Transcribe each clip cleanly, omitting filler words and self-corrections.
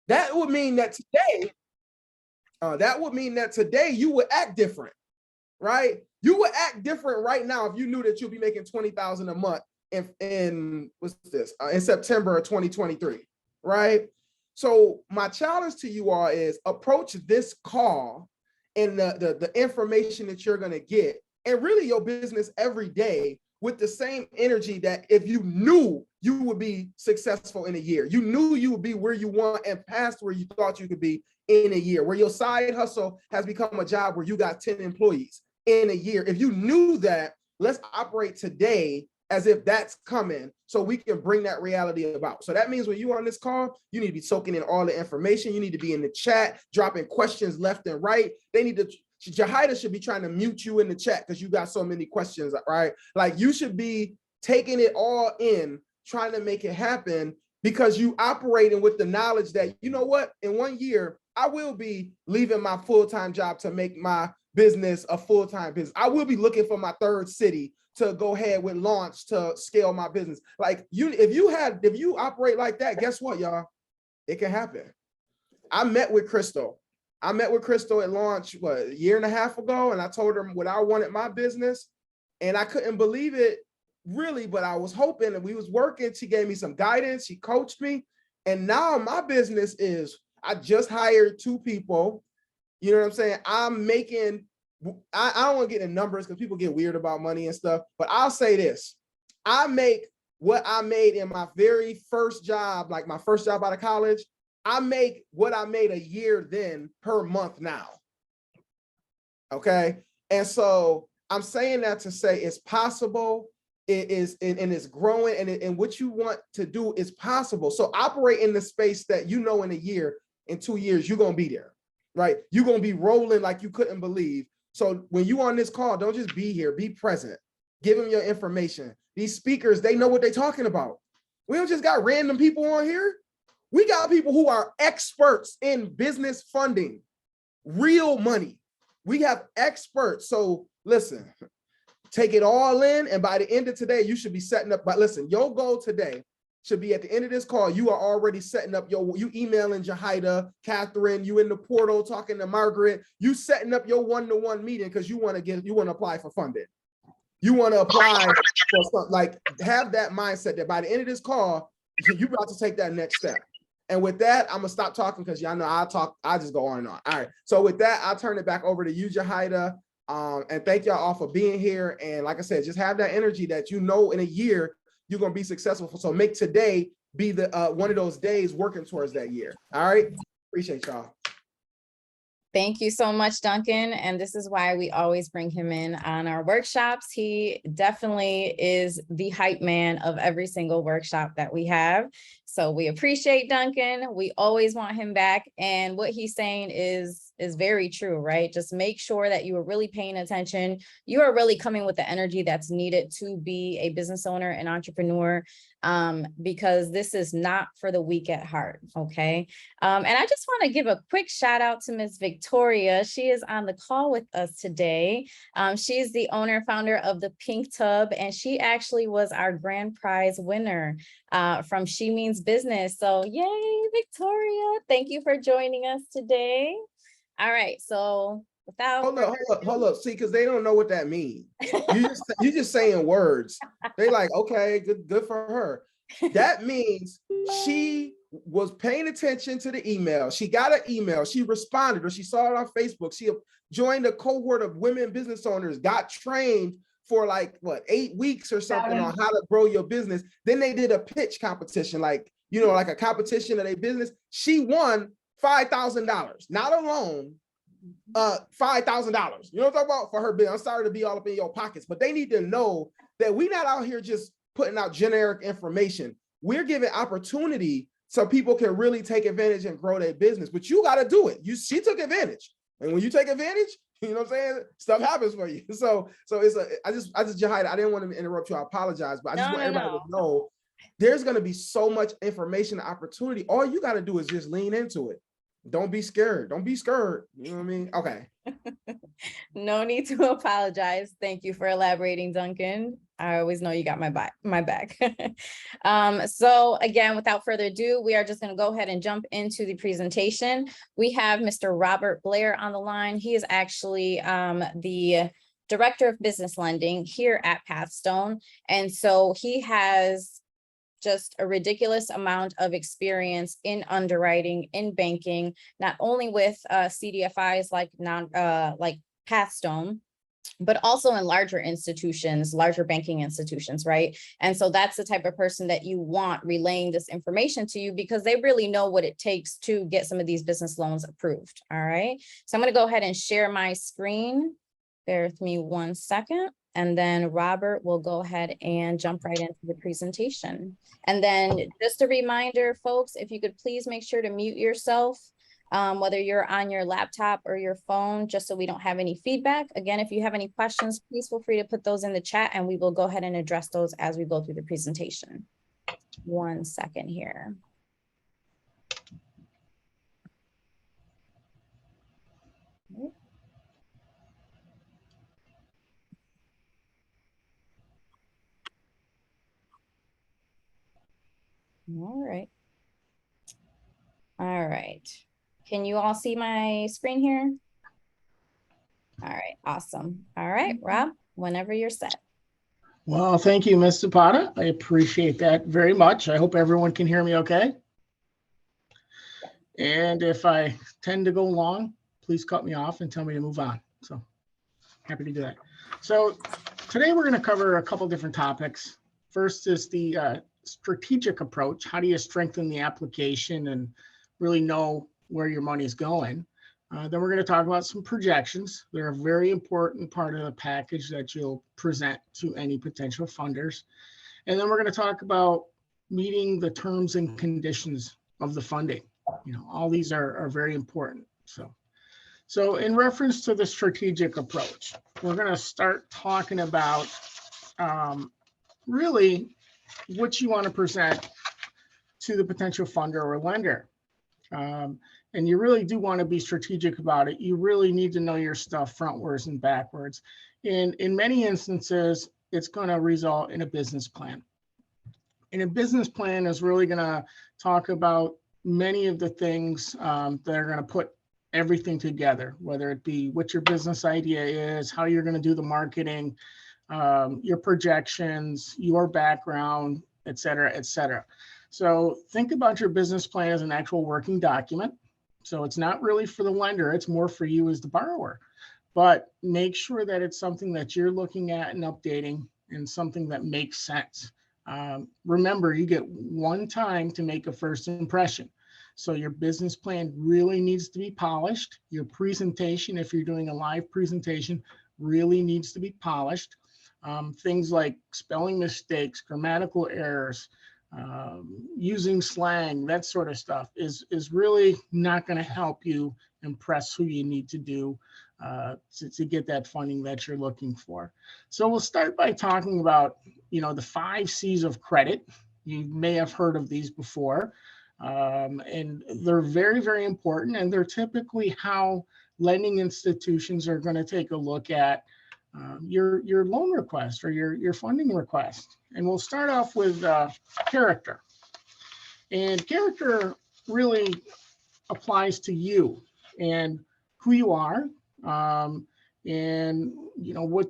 That would mean that today, you would act different, right? You would act different right now if you knew that you'll be making $20,000 a month in September of 2023, right? So my challenge to you all is approach this call and the information that you're going to get and really your business every day with the same energy that if you knew you would be successful in a year, you knew you would be where you want and past where you thought you could be in a year, where your side hustle has become a job where you got 10 employees in a year. If you knew that, let's operate today as if that's coming so we can bring that reality about. So that means when you're on this call, you need to be soaking in all the information. You need to be in the chat, dropping questions left and right. Jahida should be trying to mute you in the chat because you got so many questions, right? Like you should be taking it all in, trying to make it happen because you operating with the knowledge that, you know what, in 1 year, I will be leaving my full-time job to make my business a full-time business. I will be looking for my third city to go ahead with launch to scale my business. Like if you operate like that, guess what, y'all? It can happen. I met with Crystal at launch, a year and a half ago, and I told her what I wanted my business, and I couldn't believe it really, but I was hoping, and we was working. She gave me some guidance, she coached me, and now my business is, I just hired 2 people. You know what I'm saying? I'm making, I don't want to get into numbers because people get weird about money and stuff, but I'll say this. I make what I made in my very first job, like my first job out of college. I make what I made a year then per month now. Okay. And so I'm saying that to say it's possible. It is, and it's growing, and what you want to do is possible. So operate in the space that you know in a year, in 2 years, you're going to be there, right? You're going to be rolling like you couldn't believe. So when you on this call, don't just be here, be present. Give them your information. These speakers, they know what they're talking about. We don't just got random people on here. We got people who are experts in business funding, real money. We have experts. So listen, take it all in. And by the end of today, you should be setting up. But listen, your goal today should be at the end of this call, you are already setting up you emailing Jahida, Catherine, you in the portal talking to Margaret, you setting up your one-to-one meeting because you want to apply for funding. You want to apply for something, like have that mindset that by the end of this call, you're about to take that next step. And with that, I'm gonna stop talking because y'all know I just go on and on. All right. So with that, I'll turn it back over to you, Jahida. And thank y'all all for being here. And like I said, just have that energy that you know in a year you're gonna be successful. So make today be the one of those days working towards that year. All right. Appreciate y'all. Thank you so much, Duncan. And this is why we always bring him in on our workshops. He definitely is the hype man of every single workshop that we have. So we appreciate Duncan. We always want him back. And what he's saying is very true, right? Just make sure that you are really paying attention. You are really coming with the energy that's needed to be a business owner and entrepreneur, because this is not for the weak at heart, okay? And I just want to give a quick shout out to Ms. Victoria. She is on the call with us today. She is the owner, founder of the Pink Tub, and she actually was our grand prize winner from She Means Business. So yay, Victoria. Thank you for joining us today. All right, so without hold up. See, because they don't know what that means. You just saying words. They like, okay, good for her. That means she was paying attention to the email. She got an email. She responded, or she saw it on Facebook. She joined a cohort of women business owners, got trained for like, 8 weeks or something on how to grow your business. Then they did a pitch competition, like a competition of their business. She won $5,000, not a loan, $5,000. You know what I'm talking about? For her business. I'm sorry to be all up in your pockets, but they need to know that we're not out here just putting out generic information. We're giving opportunity so people can really take advantage and grow their business. But you got to do it. She took advantage, and when you take advantage, you know what I'm saying, stuff happens for you. So it's I just Jahida, I didn't want to interrupt you. I apologize, but I just want everybody to know there's going to be so much information and opportunity. All you got to do is just lean into it. Don't be scared. Don't be scared. You know what I mean? Okay. No need to apologize. Thank you for elaborating, Duncan. I always know you got my back. So again, without further ado, we are just going to go ahead and jump into the presentation. We have Mr. Robert Blair on the line. He is actually the Director of Business Lending here at PathStone. And so he has just a ridiculous amount of experience in underwriting, in banking, not only with CDFIs like PathStone, but also in larger institutions, larger banking institutions, right? And so that's the type of person that you want relaying this information to you, because they really know what it takes to get some of these business loans approved. All right. So I'm going to go ahead and share my screen. Bear with me 1 second. And then Robert will go ahead and jump right into the presentation. And then just a reminder, folks, if you could please make sure to mute yourself, whether you're on your laptop or your phone, just so we don't have any feedback. Again, if you have any questions, please feel free to put those in the chat and we will go ahead and address those as we go through the presentation. 1 second here. All right. All right. Can you all see my screen here? All right, awesome. All right, Rob, whenever you're set. Well, thank you, Ms. Zapata. I appreciate that very much. I hope everyone can hear me okay. And if I tend to go long, please cut me off and tell me to move on. So happy to do that. So today we're going to cover a couple different topics. First is the strategic approach. How do you strengthen the application and really know where your money is going? Then we're going to talk about some projections. They're a very important part of the package that you'll present to any potential funders. And then we're going to talk about meeting the terms and conditions of the funding. You know, all these are very important. So in reference to the strategic approach, we're going to start talking about really what you want to present to the potential funder or lender. And you really do want to be strategic about it. You really need to know your stuff frontwards and backwards. And in many instances, it's going to result in a business plan. And a business plan is really going to talk about many of the things that are going to put everything together, whether it be what your business idea is, how you're going to do the marketing, your projections, your background, et cetera, et cetera. So think about your business plan as an actual working document. So it's not really for the lender, it's more for you as the borrower. But make sure that it's something that you're looking at and updating and something that makes sense. Remember, you get one time to make a first impression. So your business plan really needs to be polished. Your presentation, if you're doing a live presentation, really needs to be polished. Things like spelling mistakes, grammatical errors, using slang, that sort of stuff is really not going to help you impress who you need to do to get that funding that you're looking for. So we'll start by talking about, you know, the 5 C's of credit. You may have heard of these before, and they're very, very important, and they're typically how lending institutions are going to take a look at your loan request or your funding request. And we'll start off with character. And character really applies to you and who you are, and you know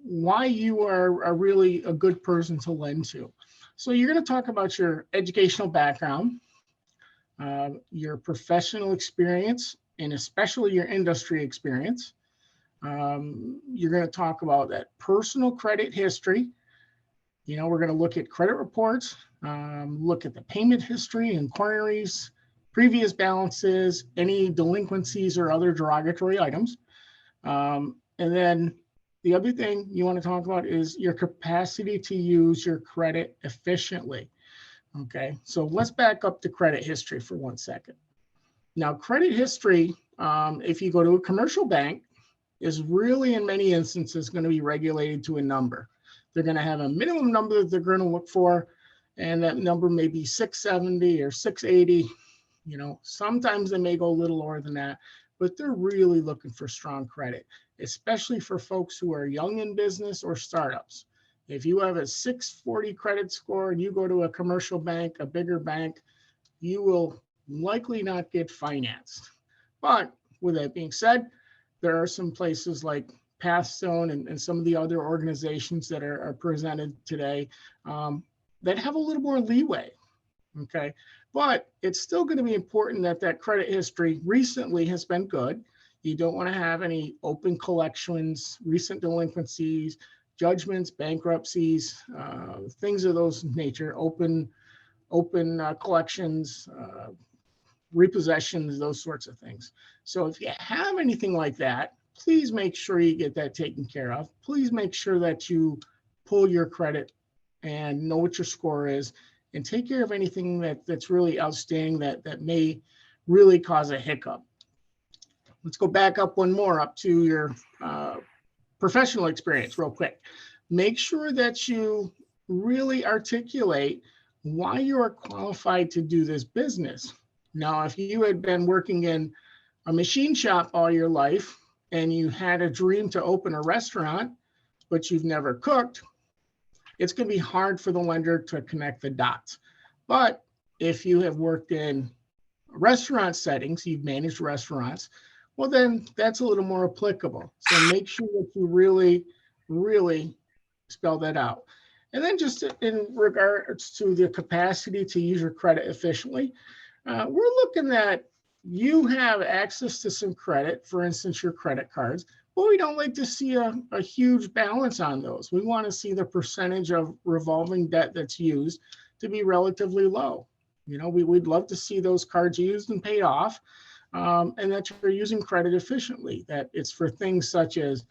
why you are really a good person to lend to. So you're going to talk about your educational background, your professional experience, and especially your industry experience. You're going to talk about that personal credit history. You know, we're going to look at credit reports, look at the payment history, inquiries, previous balances, any delinquencies or other derogatory items. And then the other thing you want to talk about is your capacity to use your credit efficiently. Okay, so let's back up to credit history for 1 second. Now, credit history, if you go to a commercial bank, is really in many instances going to be regulated to a number. They're going to have a minimum number that they're going to look for, and that number may be 670 or 680. You know, sometimes they may go a little lower than that, but they're really looking for strong credit, especially for folks who are young in business or startups. If you have a 640 credit score and you go to a commercial bank, a bigger bank, you will likely not get financed. But with that being said, there are some places like PathStone and some of the other organizations that are presented today that have a little more leeway. Okay, but it's still going to be important that that credit history recently has been good. You don't want to have any open collections, recent delinquencies, judgments, bankruptcies, things of those nature, open collections, repossessions, those sorts of things. So if you have anything like that, please make sure you get that taken care of. Please make sure that you pull your credit and know what your score is and take care of anything that's really outstanding that may really cause a hiccup. Let's go back up one more up to your professional experience real quick. Make sure that you really articulate why you are qualified to do this business. Now, if you had been working in a machine shop all your life and you had a dream to open a restaurant, but you've never cooked, it's going to be hard for the lender to connect the dots. But if you have worked in restaurant settings, you've managed restaurants, well, then that's a little more applicable. So make sure that you really, really spell that out. And then just in regards to the capacity to use your credit efficiently, we're looking at you have access to some credit, for instance, your credit cards, but we don't like to see a huge balance on those. We want to see the percentage of revolving debt that's used to be relatively low. You know, we'd love to see those cards used and paid off, and that you're using credit efficiently, that it's for things such as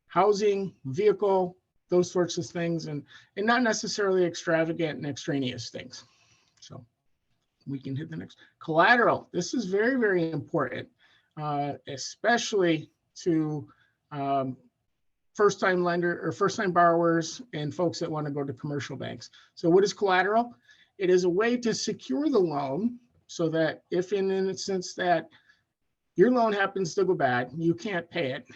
housing, vehicle, those sorts of things, and not necessarily extravagant and extraneous things. So we can hit the next. Collateral. This is very, very important, especially to first-time lender or first-time borrowers and folks that want to go to commercial banks. So what is collateral? It is a way to secure the loan so that if in an instance that your loan happens to go bad, you can't pay it,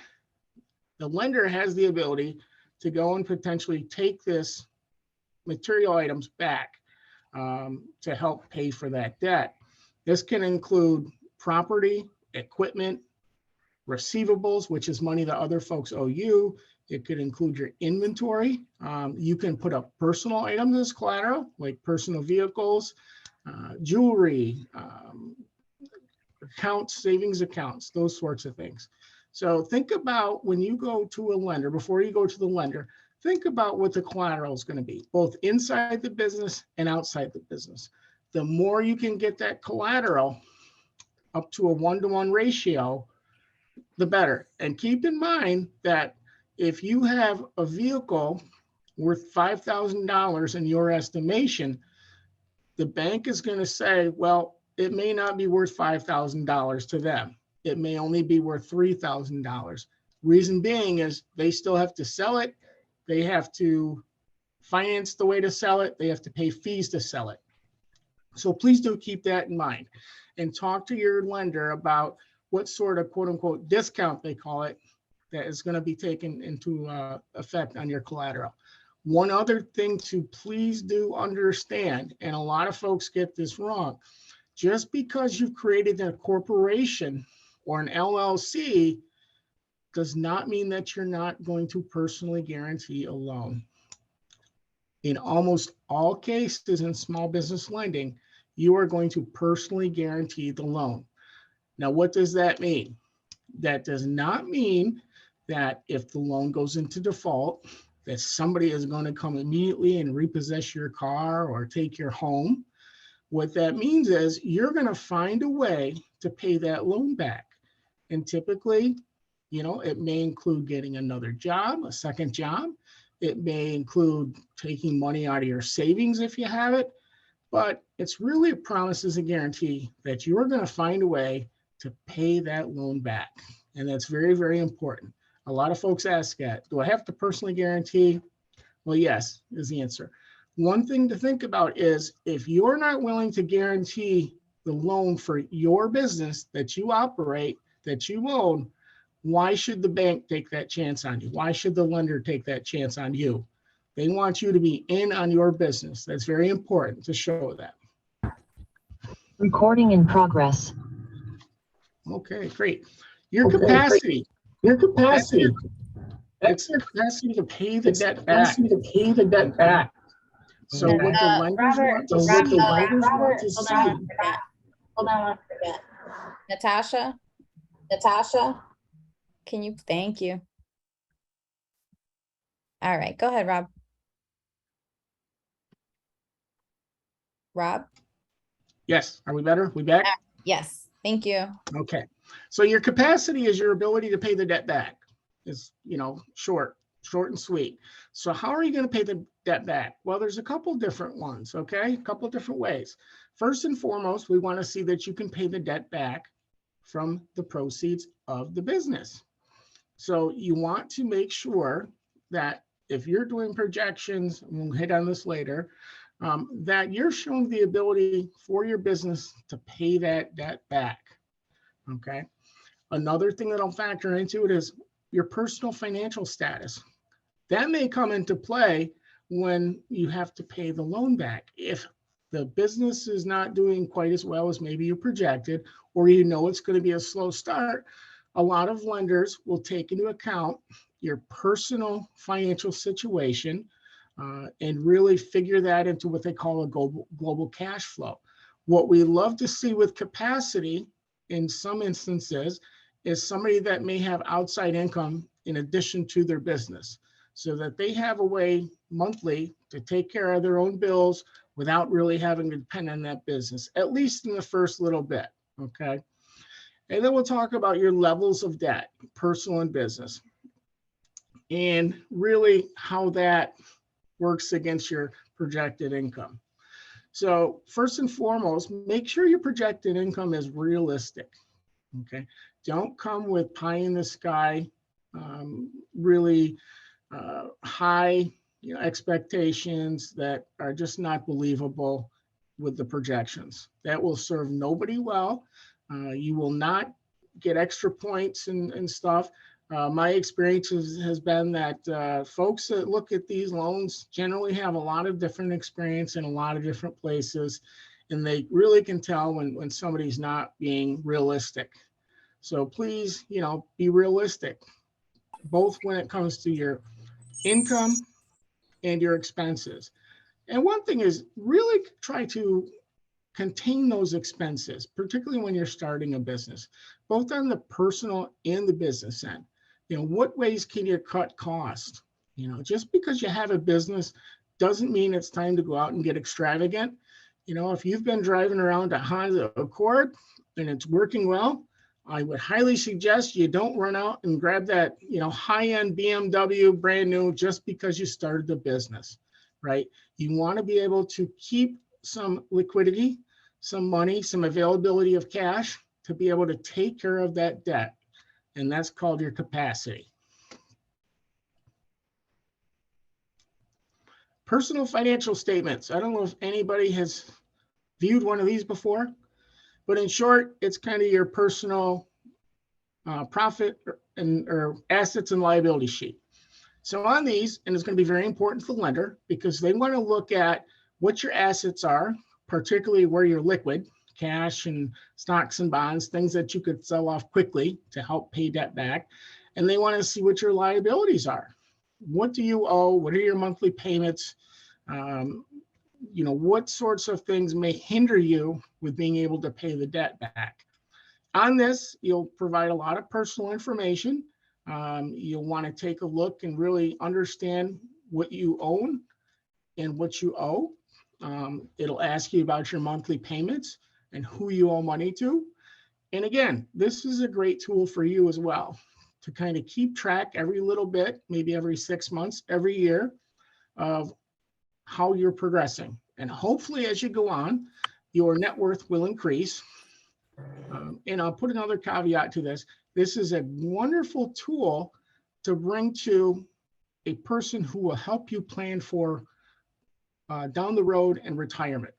the lender has the ability to go and potentially take this material items back to help pay for that debt. This can include property, equipment, receivables, which is money that other folks owe you. It could include your inventory. You can put up personal items as collateral, like personal vehicles, jewelry, accounts, savings accounts, those sorts of things. So think about when you go to a lender, before you go to the lender, think about what the collateral is going to be, both inside the business and outside the business. The more you can get that collateral up to a 1-to-1 ratio, the better. And keep in mind that if you have a vehicle worth $5,000 in your estimation, the bank is going to say, well, it may not be worth $5,000 to them. It may only be worth $3,000. Reason being is they still have to sell it. They have to finance the way to sell it. They have to pay fees to sell it. So please do keep that in mind and talk to your lender about what sort of quote unquote discount, they call it, that is going to be taken into effect on your collateral. One other thing to please do understand, and a lot of folks get this wrong, just because you've created a corporation or an LLC does not mean that you're not going to personally guarantee a loan. In almost all cases in small business lending, you are going to personally guarantee the loan. Now, what does that mean? That does not mean that if the loan goes into default, that somebody is going to come immediately and repossess your car or take your home. What that means is you're going to find a way to pay that loan back. And typically, you know, it may include getting another job, a second job. It may include taking money out of your savings if you have it. But it's really a promise as a guarantee that you are going to find a way to pay that loan back. And that's very, very important. A lot of folks ask that, do I have to personally guarantee? Well, yes, is the answer. One thing to think about is if you're not willing to guarantee the loan for your business that you operate, that you own, why should the bank take that chance on you? Why should the lender take that chance on you? They want you to be in on your business. That's very important to show that. Recording in progress. Okay, great. Your capacity. Your capacity. It's your capacity to pay the debt back. To pay the debt back. So what the lenders want to see. Hold on one second. Natasha, can you, thank you. All right, go ahead, Rob. Rob? Yes, are we better? We back? Yes, thank you. Okay, so your capacity is your ability to pay the debt back. It's, short and sweet. So how are you going to pay the debt back? Well, there's a couple different ones, okay? A couple different ways. First and foremost, we want to see that you can pay the debt back from the proceeds of the business. So you want to make sure that if you're doing projections, and we'll hit on this later, that you're showing the ability for your business to pay that debt back, okay? Another thing that'll factor into it is your personal financial status. That may come into play when you have to pay the loan back. If the business is not doing quite as well as maybe you projected, or it's going to be a slow start, a lot of lenders will take into account your personal financial situation and really figure that into what they call a global cash flow. What we love to see with capacity in some instances is somebody that may have outside income in addition to their business, so that they have a way monthly to take care of their own bills without really having to depend on that business, at least in the first little bit, okay? And then we'll talk about your levels of debt, personal and business, and really how that works against your projected income. So first and foremost, make sure your projected income is realistic, okay? Don't come with pie in the sky, really high expectations that are just not believable with the projections. That will serve nobody well. You will not get extra points and stuff. My experience has been that folks that look at these loans generally have a lot of different experience in a lot of different places, and they really can tell when somebody's not being realistic. So please, be realistic, both when it comes to your income and your expenses. And one thing is really try to contain those expenses, particularly when you're starting a business, both on the personal and the business end. What ways can you cut costs? Just because you have a business doesn't mean it's time to go out and get extravagant. If you've been driving around a Honda Accord and it's working well, I would highly suggest you don't run out and grab that, high-end BMW brand new just because you started the business, right? You want to be able to keep some liquidity, some money, some availability of cash to be able to take care of that debt. And that's called your capacity. Personal financial statements. I don't know if anybody has viewed one of these before, but in short, it's kind of your personal profit or assets and liability sheet. So on these, and it's going to be very important for the lender because they want to look at what your assets are, particularly where you're liquid, cash and stocks and bonds, things that you could sell off quickly to help pay debt back. And they want to see what your liabilities are. What do you owe? What are your monthly payments? What sorts of things may hinder you with being able to pay the debt back? On this, you'll provide a lot of personal information. You'll want to take a look and really understand what you own and what you owe. It'll ask you about your monthly payments and who you owe money to. And again, this is a great tool for you as well to kind of keep track every little bit, maybe every 6 months, every year, of how you're progressing. And hopefully as you go on, your net worth will increase. And I'll put another caveat to this. This is a wonderful tool to bring to a person who will help you plan for down the road and retirement.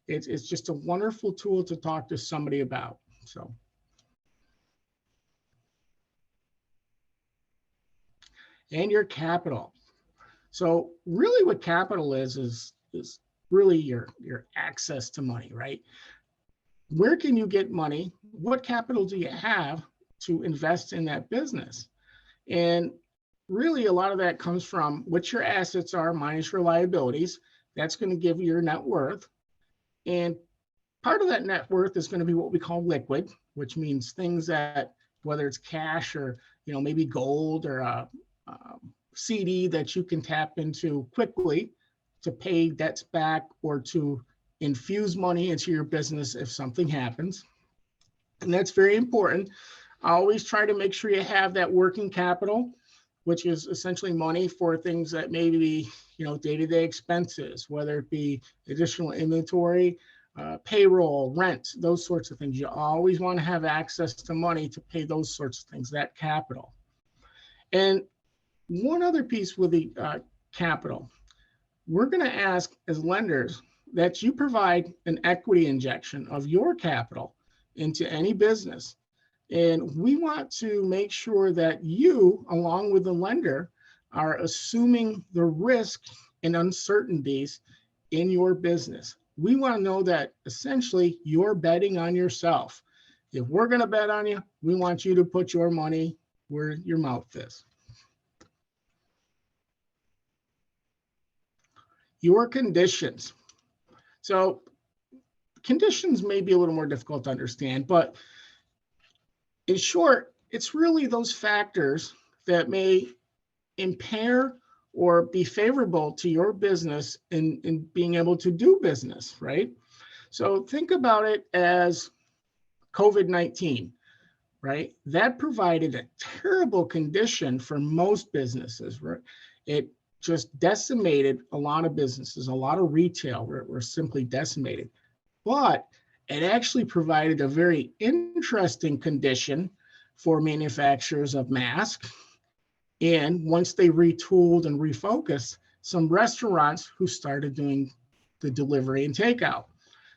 It's just a wonderful tool to talk to somebody about. So. And your capital. So really what capital is really your access to money, right? Where can you get money? What capital do you have to invest in that business? And really a lot of that comes from what your assets are minus your liabilities. That's going to give you your net worth. And part of that net worth is going to be what we call liquid, which means things that, whether it's cash or, maybe gold or a CD that you can tap into quickly to pay debts back or to infuse money into your business if something happens. And that's very important. I always try to make sure you have that working capital, which is essentially money for things that maybe be, day-to-day expenses, whether it be additional inventory, payroll, rent, those sorts of things. You always want to have access to money to pay those sorts of things, that capital. And one other piece with the capital, we're going to ask as lenders that you provide an equity injection of your capital into any business. And we want to make sure that you, along with the lender, are assuming the risk and uncertainties in your business. We want to know that essentially you're betting on yourself. If we're going to bet on you, we want you to put your money where your mouth is. Your conditions. So conditions may be a little more difficult to understand, but in short, it's really those factors that may impair or be favorable to your business in being able to do business, right? So think about it as COVID-19, right? That provided a terrible condition for most businesses, right? It just decimated a lot of businesses, a lot of retail were simply decimated. But it actually provided a very interesting condition for manufacturers of masks. And once they retooled and refocused, some restaurants who started doing the delivery and takeout.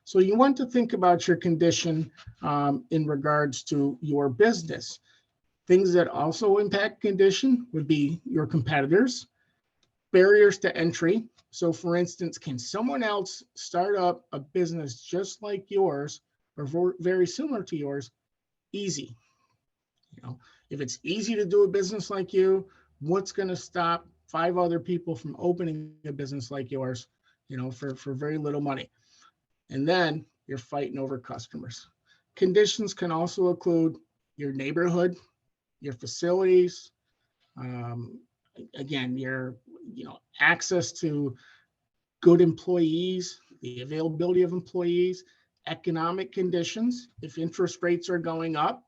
So you want to think about your condition in regards to your business. Things that also impact condition would be your competitors, barriers to entry. So for instance, can someone else start up a business just like yours or very similar to yours? Easy. If it's easy to do a business like you, what's going to stop 5 other people from opening a business like yours, for very little money? And then you're fighting over customers. Conditions can also include your neighborhood, your facilities, again, your access to good employees, the availability of employees, economic conditions. If interest rates are going up,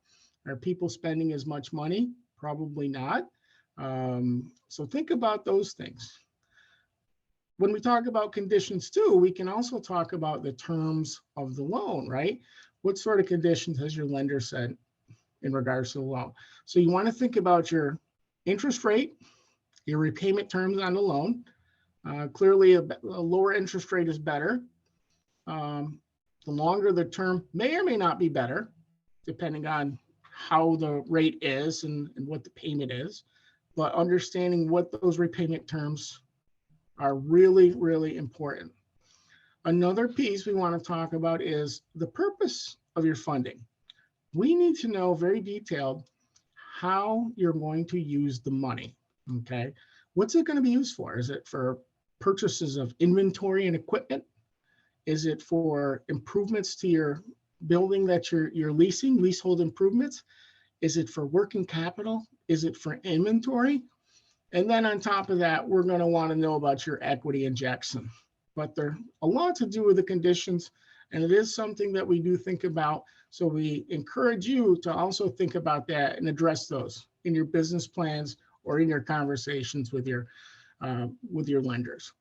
are people spending as much money? Probably not. So think about those things. When we talk about conditions too, we can also talk about the terms of the loan, right? What sort of conditions has your lender set in regards to the loan? So you want to think about your interest rate, your repayment terms on the loan. Clearly, a lower interest rate is better. The longer the term may or may not be better, depending on how the rate is and what the payment is. But understanding what those repayment terms are really, really important. Another piece we want to talk about is the purpose of your funding. We need to know very detailed how you're going to use the money, okay? What's it going to be used for? Is it for purchases of inventory and equipment? Is it for improvements to your building that you're leasing, leasehold improvements? Is it for working capital? Is it for inventory? And then on top of that, we're going to want to know about your equity injection. But there are a lot to do with the conditions, and it is something that we do think about. So we encourage you to also think about that and address those in your business plans or in your conversations with your lenders.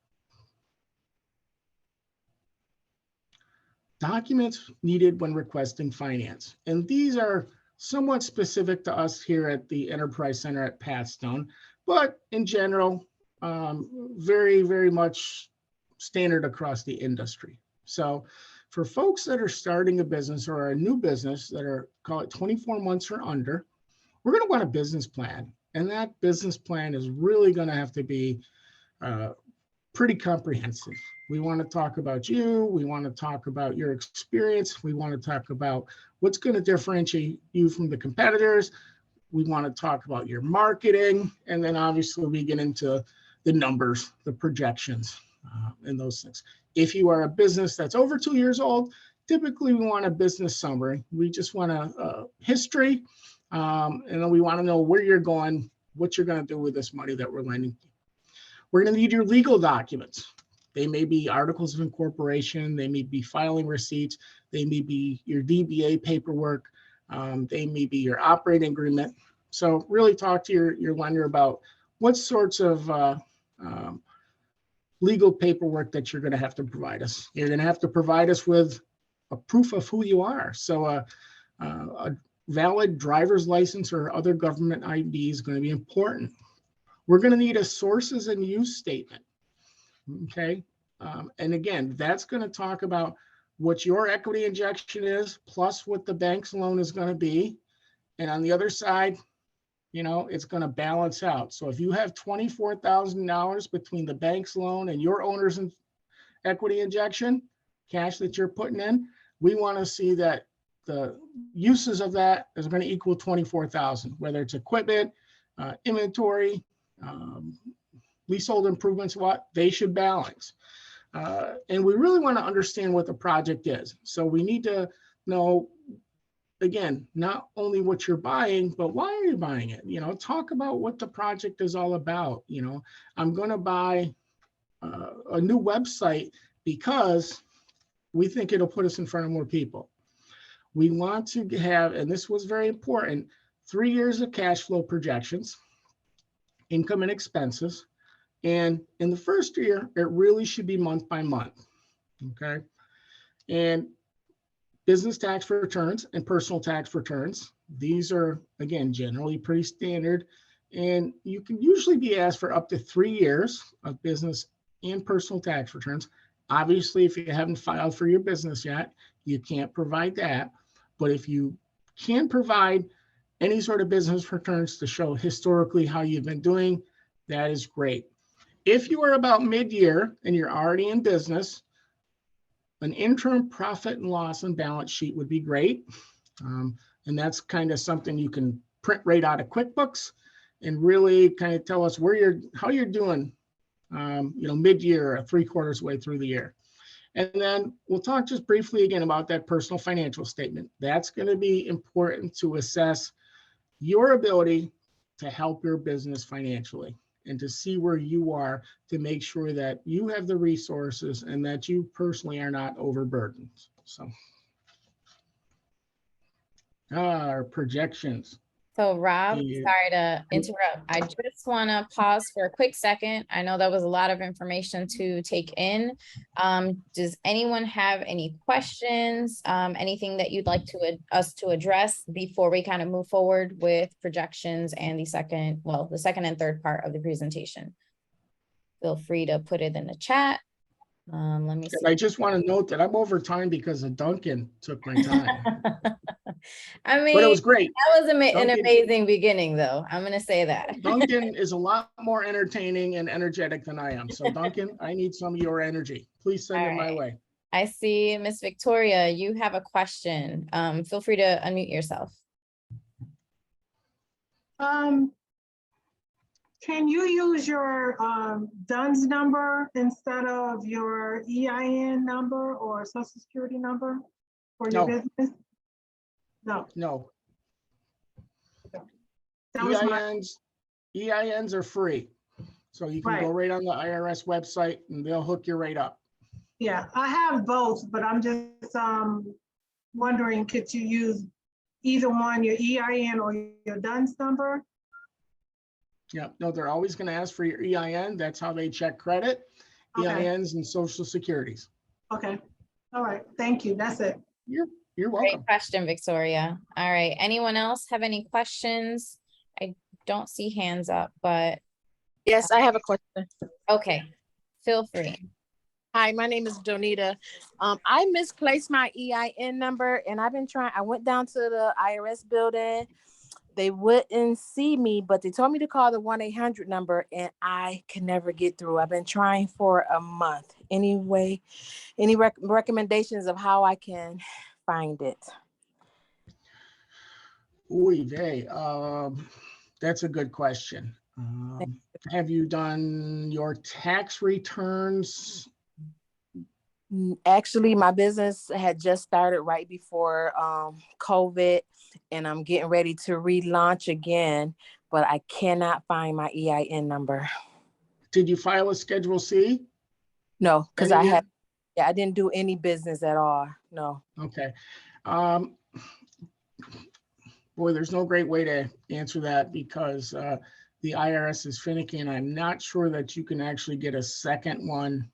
Documents needed when requesting finance. And these are somewhat specific to us here at the Enterprise Center at PathStone, but in general, very, very much standard across the industry. So For folks that are starting a business or a new business that are, call it 24 months or under, we're going to want a business plan. And that business plan is really going to have to be pretty comprehensive. We want to talk about you. We want to talk about your experience. We want to talk about what's going to differentiate you from the competitors. We want to talk about your marketing. And then obviously we get into the numbers, the projections, and those things. If you are a business that's over 2 years old, typically we want a business summary. We just want a history, and then we want to know where you're going, what you're going to do with this money that we're lending. We're going to need your legal documents. They may be articles of incorporation. They may be filing receipts. They may be your DBA paperwork. They may be your operating agreement. So really talk to your lender about what sorts of legal paperwork that you're going to have to provide us. You're going to have to provide us with a proof of who you are. So a valid driver's license or other government ID is going to be important. We're going to need a sources and use statement. Okay. And again, that's going to talk about what your equity injection is, plus what the bank's loan is going to be. And on the other side, you know, it's going to balance out. So if you have $24,000 between the bank's loan and your owner's equity injection, cash that you're putting in, we want to see that the uses of that is going to equal 24,000, whether it's equipment, inventory, leasehold improvements, what they should balance. And we really want to understand what the project is. So we need to know, again, not only what you're buying, but why are you buying it? You know, talk about what the project is all about. You know, I'm going to buy a new website because we think it'll put us in front of more people. We want to have, and this was very important, 3 years of cash flow projections, income and expenses. And in the first year, it really should be month by month. Okay. And business tax returns and personal tax returns. These are, again, generally pretty standard. And you can usually be asked for up to 3 years of business and personal tax returns. Obviously, if you haven't filed for your business yet, you can't provide that. But if you can provide any sort of business returns to show historically how you've been doing, that is great. If you are about mid-year and you're already in business, an interim profit and loss and balance sheet would be great. And that's kind of something you can print right out of QuickBooks and really kind of tell us how you're doing, you know, mid-year or 3/4 way through the year. And then we'll talk just briefly again about that personal financial statement. That's going to be important to assess your ability to help your business financially and to see where you are to make sure that you have the resources and that you personally are not overburdened. So, our projections. So Rob, Yeah. sorry to interrupt. I just want to pause for a quick second. I know that was a lot of information to take in. Does anyone have any questions? Anything that you'd like us to address before we kind of move forward with projections and the second and third part of the presentation? Feel free to put it in the chat. Let me see. I just want to note that I'm over time because of Duncan took my time. I mean, but it was great. That was an amazing beginning, though. I'm going to say that. Duncan is a lot more entertaining and energetic than I am. So Duncan, I need some of your energy. Please send it my way. I see Miss Victoria, you have a question. Feel free to unmute yourself. Can you use your DUNS number instead of your EIN number or Social Security number for your business? No. That EINs are free. So you can go right on the IRS website and they'll hook you right up. Yeah, I have both, but I'm just wondering, could you use either one, your EIN or your DUNS number? Yeah, no, they're always going to ask for your EIN. That's how they check credit, EINs and Social Securities. Okay. All right. Thank you. That's it. You're welcome. Great question, Victoria. All right. Anyone else have any questions? I don't see hands up, but. Yes, I have a question. Okay. Feel free. Hi, my name is Donita. I misplaced my EIN number and I've been trying. I went down to the IRS building. They wouldn't see me, but they told me to call the 1-800 number and I can never get through. I've been trying for a month. Anyway, any recommendations of how I can find it? Oy vey, that's a good question. Have you done your tax returns? Actually, my business had just started right before COVID, and I'm getting ready to relaunch again, but I cannot find my EIN number. Did you file a Schedule C? No, because Any year? I didn't do any business at all. No. Okay. Boy, there's no great way to answer that because the IRS is finicky, and I'm not sure that you can actually get a second one.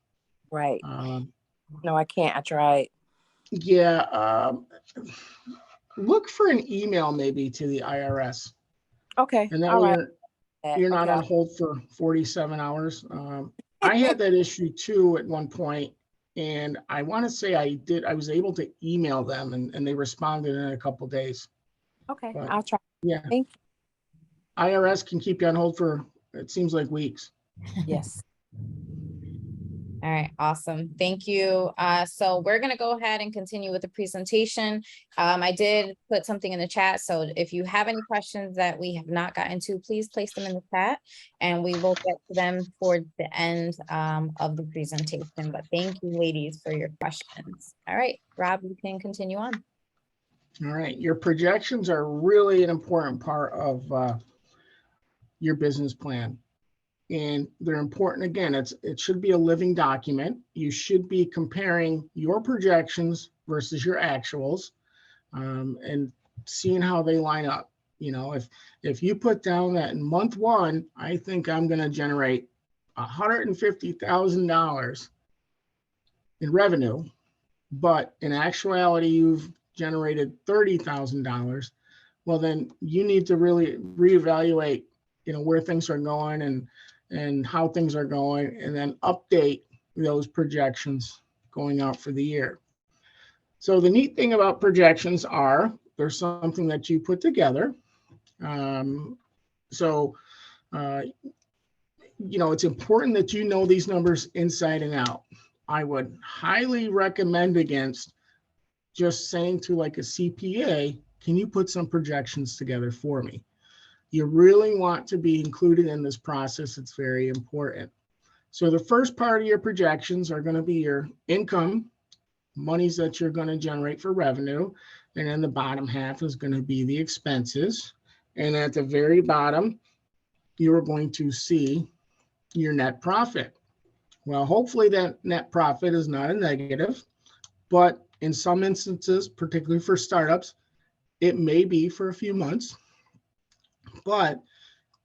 Right. No, I can't. I tried. Yeah. Look for an email maybe to the IRS. Okay. And that All way right. you're not Okay. on hold for 47 hours. I had that issue too at one point, and I want to say I was able to email them and they responded in a couple days. Okay. But, I'll try. yeah. Thank you. IRS can keep you on hold for, it seems like, weeks. Yes. All right, awesome. Thank you. So we're going to go ahead and continue with the presentation. I did put something in the chat. So if you have any questions that we have not gotten to, please place them in the chat and we will get to them towards the end of the presentation. But thank you, ladies, for your questions. All right, Rob, you can continue on. All right. Your projections are really an important part of your business plan. And they're important. Again, it should be a living document. You should be comparing your projections versus your actuals and seeing how they line up. You know, if you put down that in month one, I think I'm going to generate $150,000 in revenue, but in actuality, you've generated $30,000. Well, then you need to really reevaluate, you know, where things are going and how things are going, and then update those projections going out for the year. So the neat thing about projections are there's something that you put together. You know, it's important that you know these numbers inside and out. I would highly recommend against just saying to like a CPA, can you put some projections together for me? You really want to be included in this process. It's very important. So the first part of your projections are going to be your income, monies that you're going to generate for revenue. And then the bottom half is going to be the expenses. And at the very bottom, you're going to see your net profit. Well, hopefully that net profit is not a negative, but in some instances, particularly for startups, it may be for a few months. But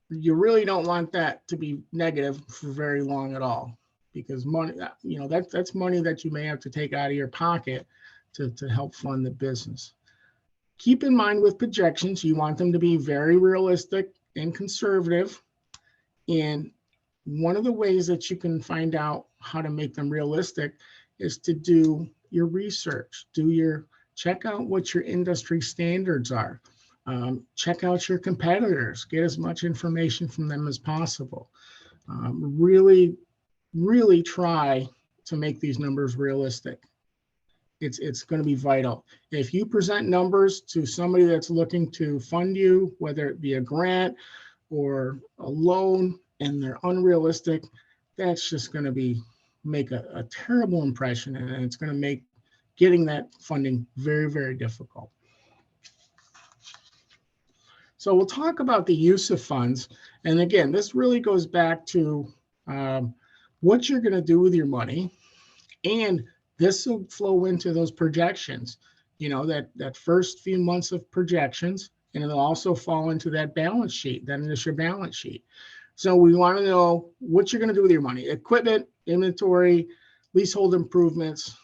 you really don't want that to be negative for very long at all, because money, you know, that's money that you may have to take out of your pocket to help fund the business. Keep in mind with projections, you want them to be very realistic and conservative. And one of the ways that you can find out how to make them realistic is to do your research, check out what your industry standards are. Check out your competitors, get as much information from them as possible. Really try to make these numbers realistic. It's going to be vital. If you present numbers to somebody that's looking to fund you, whether it be a grant or a loan, and they're unrealistic, that's just going to make a terrible impression, and it's going to make getting that funding very, very difficult. So we'll talk about the use of funds. And again, this really goes back to what you're going to do with your money. And this will flow into those projections, you know, that first few months of projections, and it'll also fall into that balance sheet, that initial balance sheet. So we want to know what you're going to do with your money: equipment, inventory, leasehold improvements,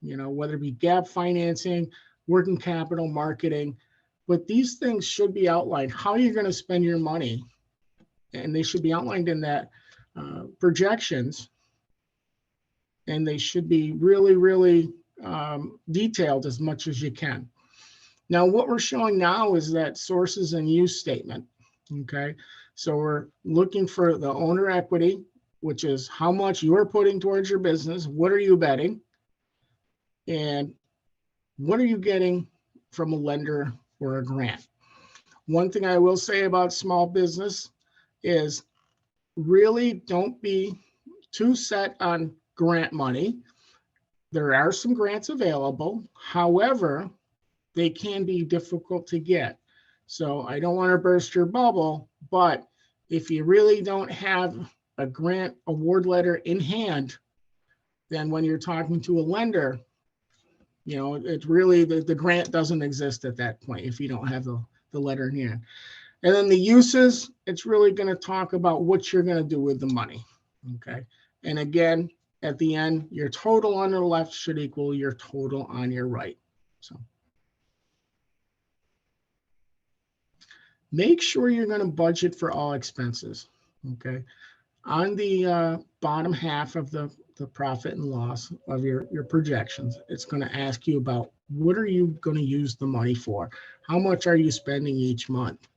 you know, whether it be gap financing, working capital, marketing. But these things should be outlined, how you're going to spend your money. And they should be outlined in that projections. and they should be really, really detailed as much as you can. Now, what we're showing now is that sources and use statement, okay? So we're looking for the owner equity, which is how much you're putting towards your business, what are you betting, and what are you getting from a lender or a grant. One thing I will say about small business is really don't be too set on grant money. There are some grants available. However, they can be difficult to get. So I don't want to burst your bubble, but if you really don't have a grant award letter in hand, then when you're talking to a lender, you know, it's really the grant doesn't exist at that point if you don't have the letter in hand. And then the uses, it's really going to talk about what you're going to do with the money. Okay. And again, at the end, your total on the left should equal your total on your right. So make sure you're going to budget for all expenses. Okay. On the bottom half of the profit and loss of your projections, it's going to ask you about what are you going to use the money for? How much are you spending each month?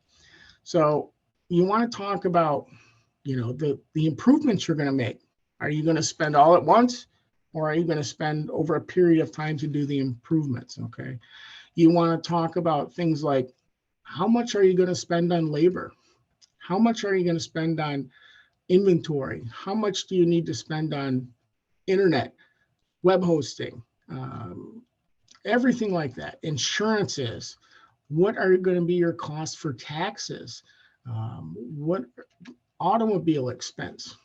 So you want to talk about, you know, the improvements you're going to make. Are you going to spend all at once, or are you going to spend over a period of time to do the improvements? Okay. You want to talk about things like how much are you going to spend on labor? How much are you going to spend on inventory? How much do you need to spend on internet, web hosting, everything like that? Insurances. What are going to be your costs for taxes? What automobile expense?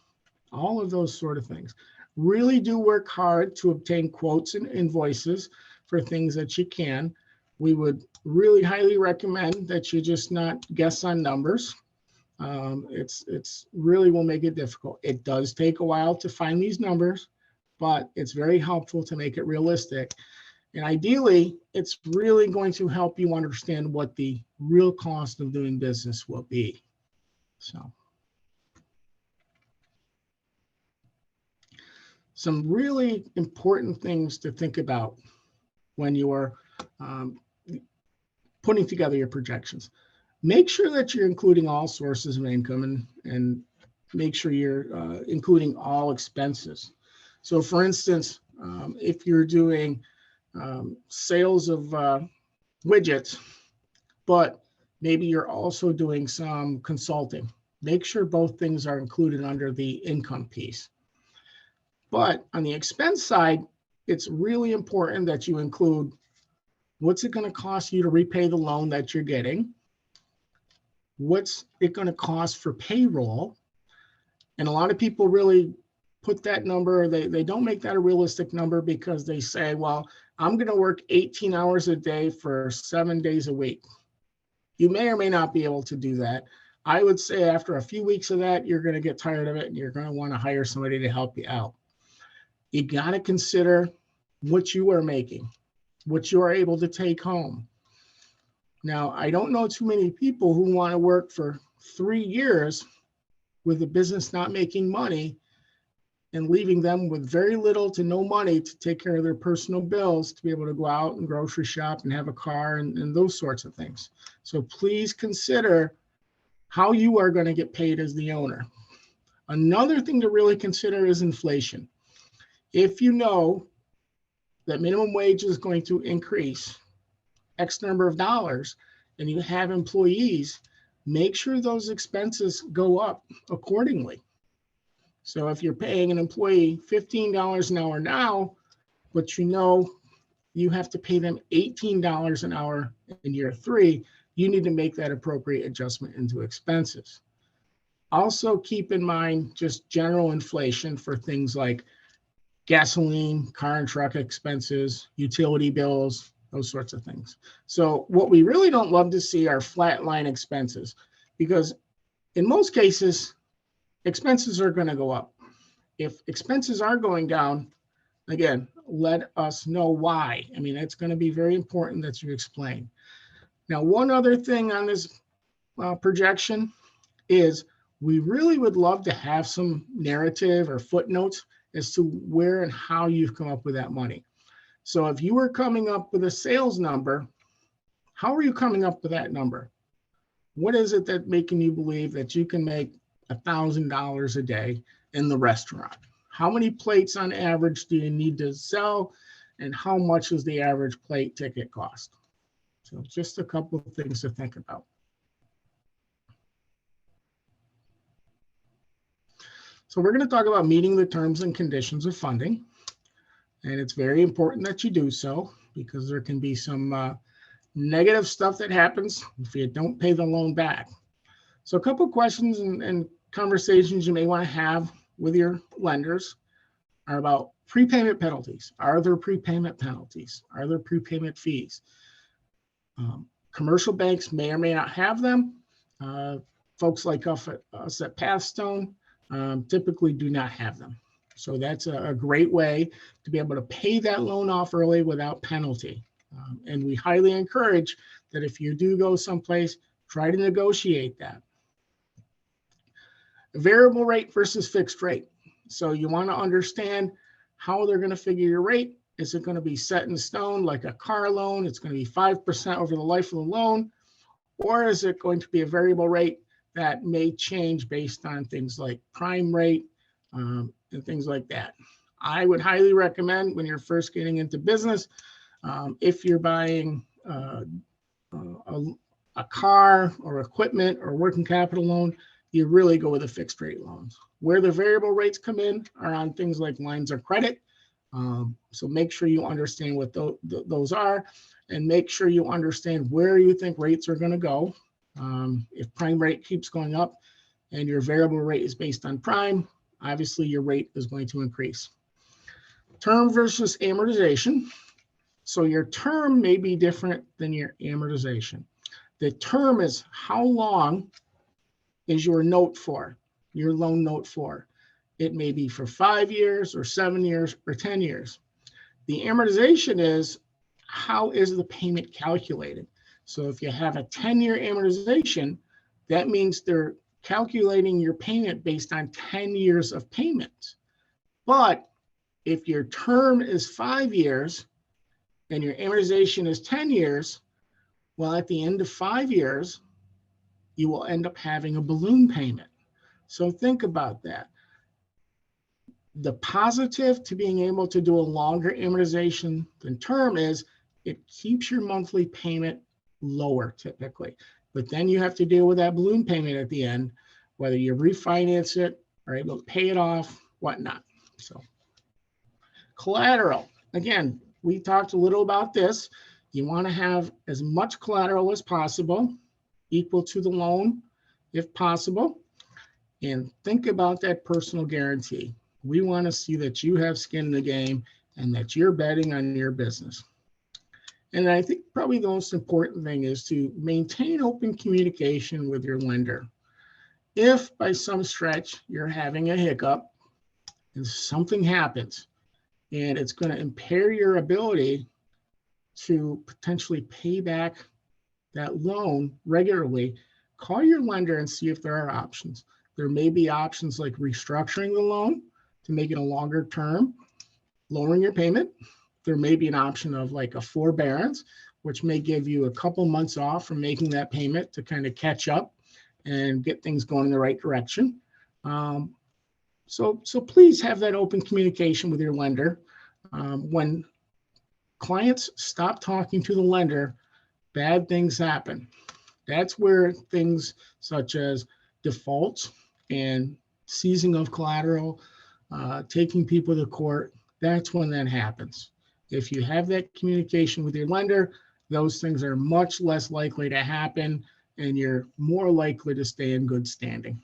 All of those sort of things. Really do work hard to obtain quotes and invoices for things that you can. We would really highly recommend that you just not guess on numbers. It's really will make it difficult. It does take a while to find these numbers, but it's very helpful to make it realistic. And ideally, it's really going to help you understand what the real cost of doing business will be. So some really important things to think about when you're putting together your projections. Make sure that you're including all sources of income and make sure you're including all expenses. So for instance, if you're doing sales of widgets, but maybe you're also doing some consulting, make sure both things are included under the income piece. But on the expense side, it's really important that you include what's it going to cost you to repay the loan that you're getting? What's it going to cost for payroll? And a lot of people really put that number, they don't make that a realistic number because they say, well, I'm going to work 18 hours a day for 7 days a week. You may or may not be able to do that. I would say after a few weeks of that, you're going to get tired of it and you're going to want to hire somebody to help you out. You got to consider what you are making, what you are able to take home. Now, I don't know too many people who want to work for 3 years with a business not making money and leaving them with very little to no money to take care of their personal bills, to be able to go out and grocery shop and have a car and those sorts of things. So please consider how you are going to get paid as the owner. Another thing to really consider is inflation. If you know that minimum wage is going to increase X number of dollars and you have employees, make sure those expenses go up accordingly. So if you're paying an employee $15 an hour now, but you know you have to pay them $18 an hour in year 3, you need to make that appropriate adjustment into expenses. Also keep in mind just general inflation for things like gasoline, car and truck expenses, utility bills, those sorts of things. So what we really don't love to see are flatline expenses, because in most cases, expenses are going to go up. If expenses are going down, again, let us know why. I mean, it's going to be very important that you explain. Now, one other thing on this projection is we really would love to have some narrative or footnotes as to where and how you've come up with that money. So if you were coming up with a sales number, how are you coming up with that number? What is it that making you believe that you can make $1,000 a day in the restaurant? How many plates on average do you need to sell? And how much is the average plate ticket cost? So just a couple of things to think about. So we're going to talk about meeting the terms and conditions of funding. And it's very important that you do so, because there can be some negative stuff that happens if you don't pay the loan back. So a couple of questions and conversations you may want to have with your lenders are about prepayment penalties. Are there prepayment penalties? Are there prepayment fees? Commercial banks may or may not have them. Folks like us at PathStone typically do not have them. So that's a great way to be able to pay that loan off early without penalty. And we highly encourage that if you do go someplace, try to negotiate that. Variable rate versus fixed rate. So you want to understand how they're going to figure your rate. Is it going to be set in stone like a car loan? It's going to be 5% over the life of the loan. Or is it going to be a variable rate that may change based on things like prime rate and things like that? I would highly recommend when you're first getting into business, if you're buying a car or equipment or working capital loan, you really go with the fixed rate loans. Where the variable rates come in are on things like lines of credit. So make sure you understand what those are, and make sure you understand where you think rates are going to go. If prime rate keeps going up and your variable rate is based on prime, obviously your rate is going to increase. Term versus amortization. So your term may be different than your amortization. The term is how long is your note for, your loan note for. It may be for 5 years or 7 years or 10 years. The amortization is how is the payment calculated. So if you have a 10-year amortization, that means they're calculating your payment based on 10 years of payments. But if your term is 5 years and your amortization is 10 years, well, at the end of 5 years, you will end up having a balloon payment. So think about that. The positive to being able to do a longer amortization than term is it keeps your monthly payment lower typically. But then you have to deal with that balloon payment at the end, whether you refinance it or able to pay it off, whatnot. So collateral, again, we talked a little about this. You want to have as much collateral as possible, equal to the loan if possible. And think about that personal guarantee. We want to see that you have skin in the game and that you're betting on your business. And I think probably the most important thing is to maintain open communication with your lender. If by some stretch you're having a hiccup and something happens and it's going to impair your ability to potentially pay back that loan regularly, call your lender and see if there are options. There may be options like restructuring the loan to make it a longer term, lowering your payment. There may be an option of like a forbearance, which may give you a couple months off from making that payment to kind of catch up and get things going in the right direction. So please have that open communication with your lender. When clients stop talking to the lender, bad things happen. That's where things such as defaults and seizing of collateral, taking people to court, that's when that happens. If you have that communication with your lender, those things are much less likely to happen and you're more likely to stay in good standing.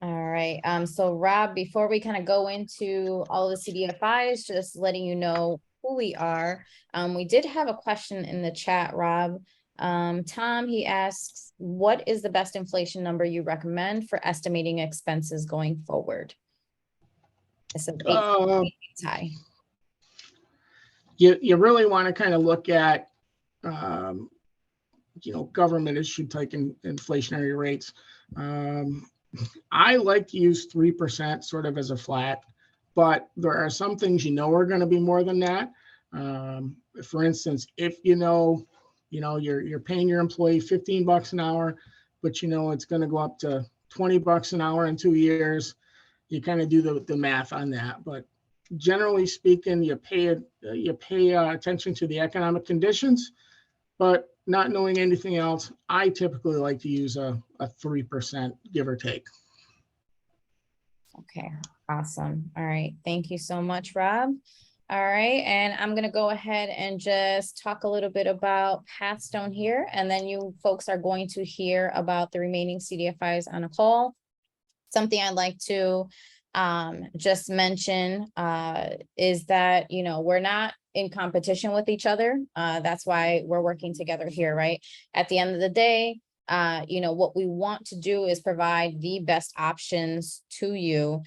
All right. So Rob, before we kind of go into all the CDFIs, just letting you know who we are. We did have a question in the chat, Rob. Tom, he asks, what is the best inflation number you recommend for estimating expenses going forward? It's high. You really want to kind of look at government issued type inflationary rates. I like to use 3% sort of as a flat, but there are some things are going to be more than that. For instance, if you're paying your employee $15 an hour, but it's going to go up to $20 an hour in 2 years, you kind of do the math on that. But generally speaking, you pay attention to the economic conditions, but not knowing anything else, I typically like to use a 3%, give or take. Okay, awesome. All right. Thank you so much, Rob. All right. And I'm going to go ahead and just talk a little bit about PathStone here. And then you folks are going to hear about the remaining CDFIs on a call. Something I'd like to just mention is that, we're not in competition with each other. That's why we're working together here, right? At the end of the day, what we want to do is provide the best options to you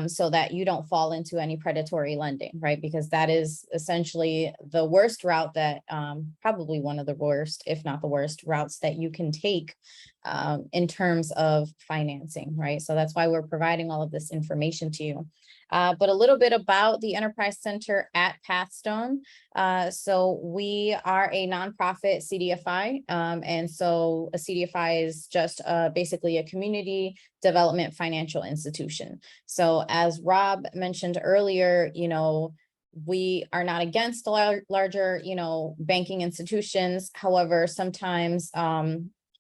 so that you don't fall into any predatory lending, right? Because that is essentially the worst route that probably one of the worst, if not the worst routes that you can take in terms of financing, right? So that's why we're providing all of this information to you. But a little bit about the Enterprise Center at PathStone. So we are a nonprofit CDFI. And so a CDFI is just basically a community development financial institution. So as Rob mentioned earlier, we are not against the larger, banking institutions. However, sometimes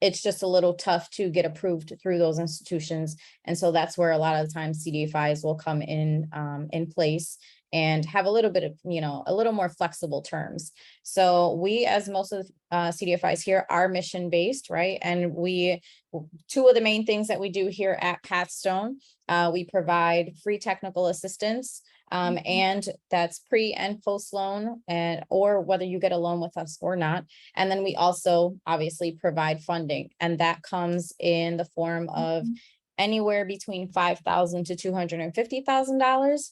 it's just a little tough to get approved through those institutions. And so that's where a lot of the times CDFIs will come in place and have a little bit of, a little more flexible terms. So we, as most of the CDFIs here, are mission-based, right? And two of the main things that we do here at PathStone, we provide free technical assistance, and that's pre and post loan, or whether you get a loan with us or not. And then we also obviously provide funding, and that comes in the form of anywhere between $5,000 to $250,000.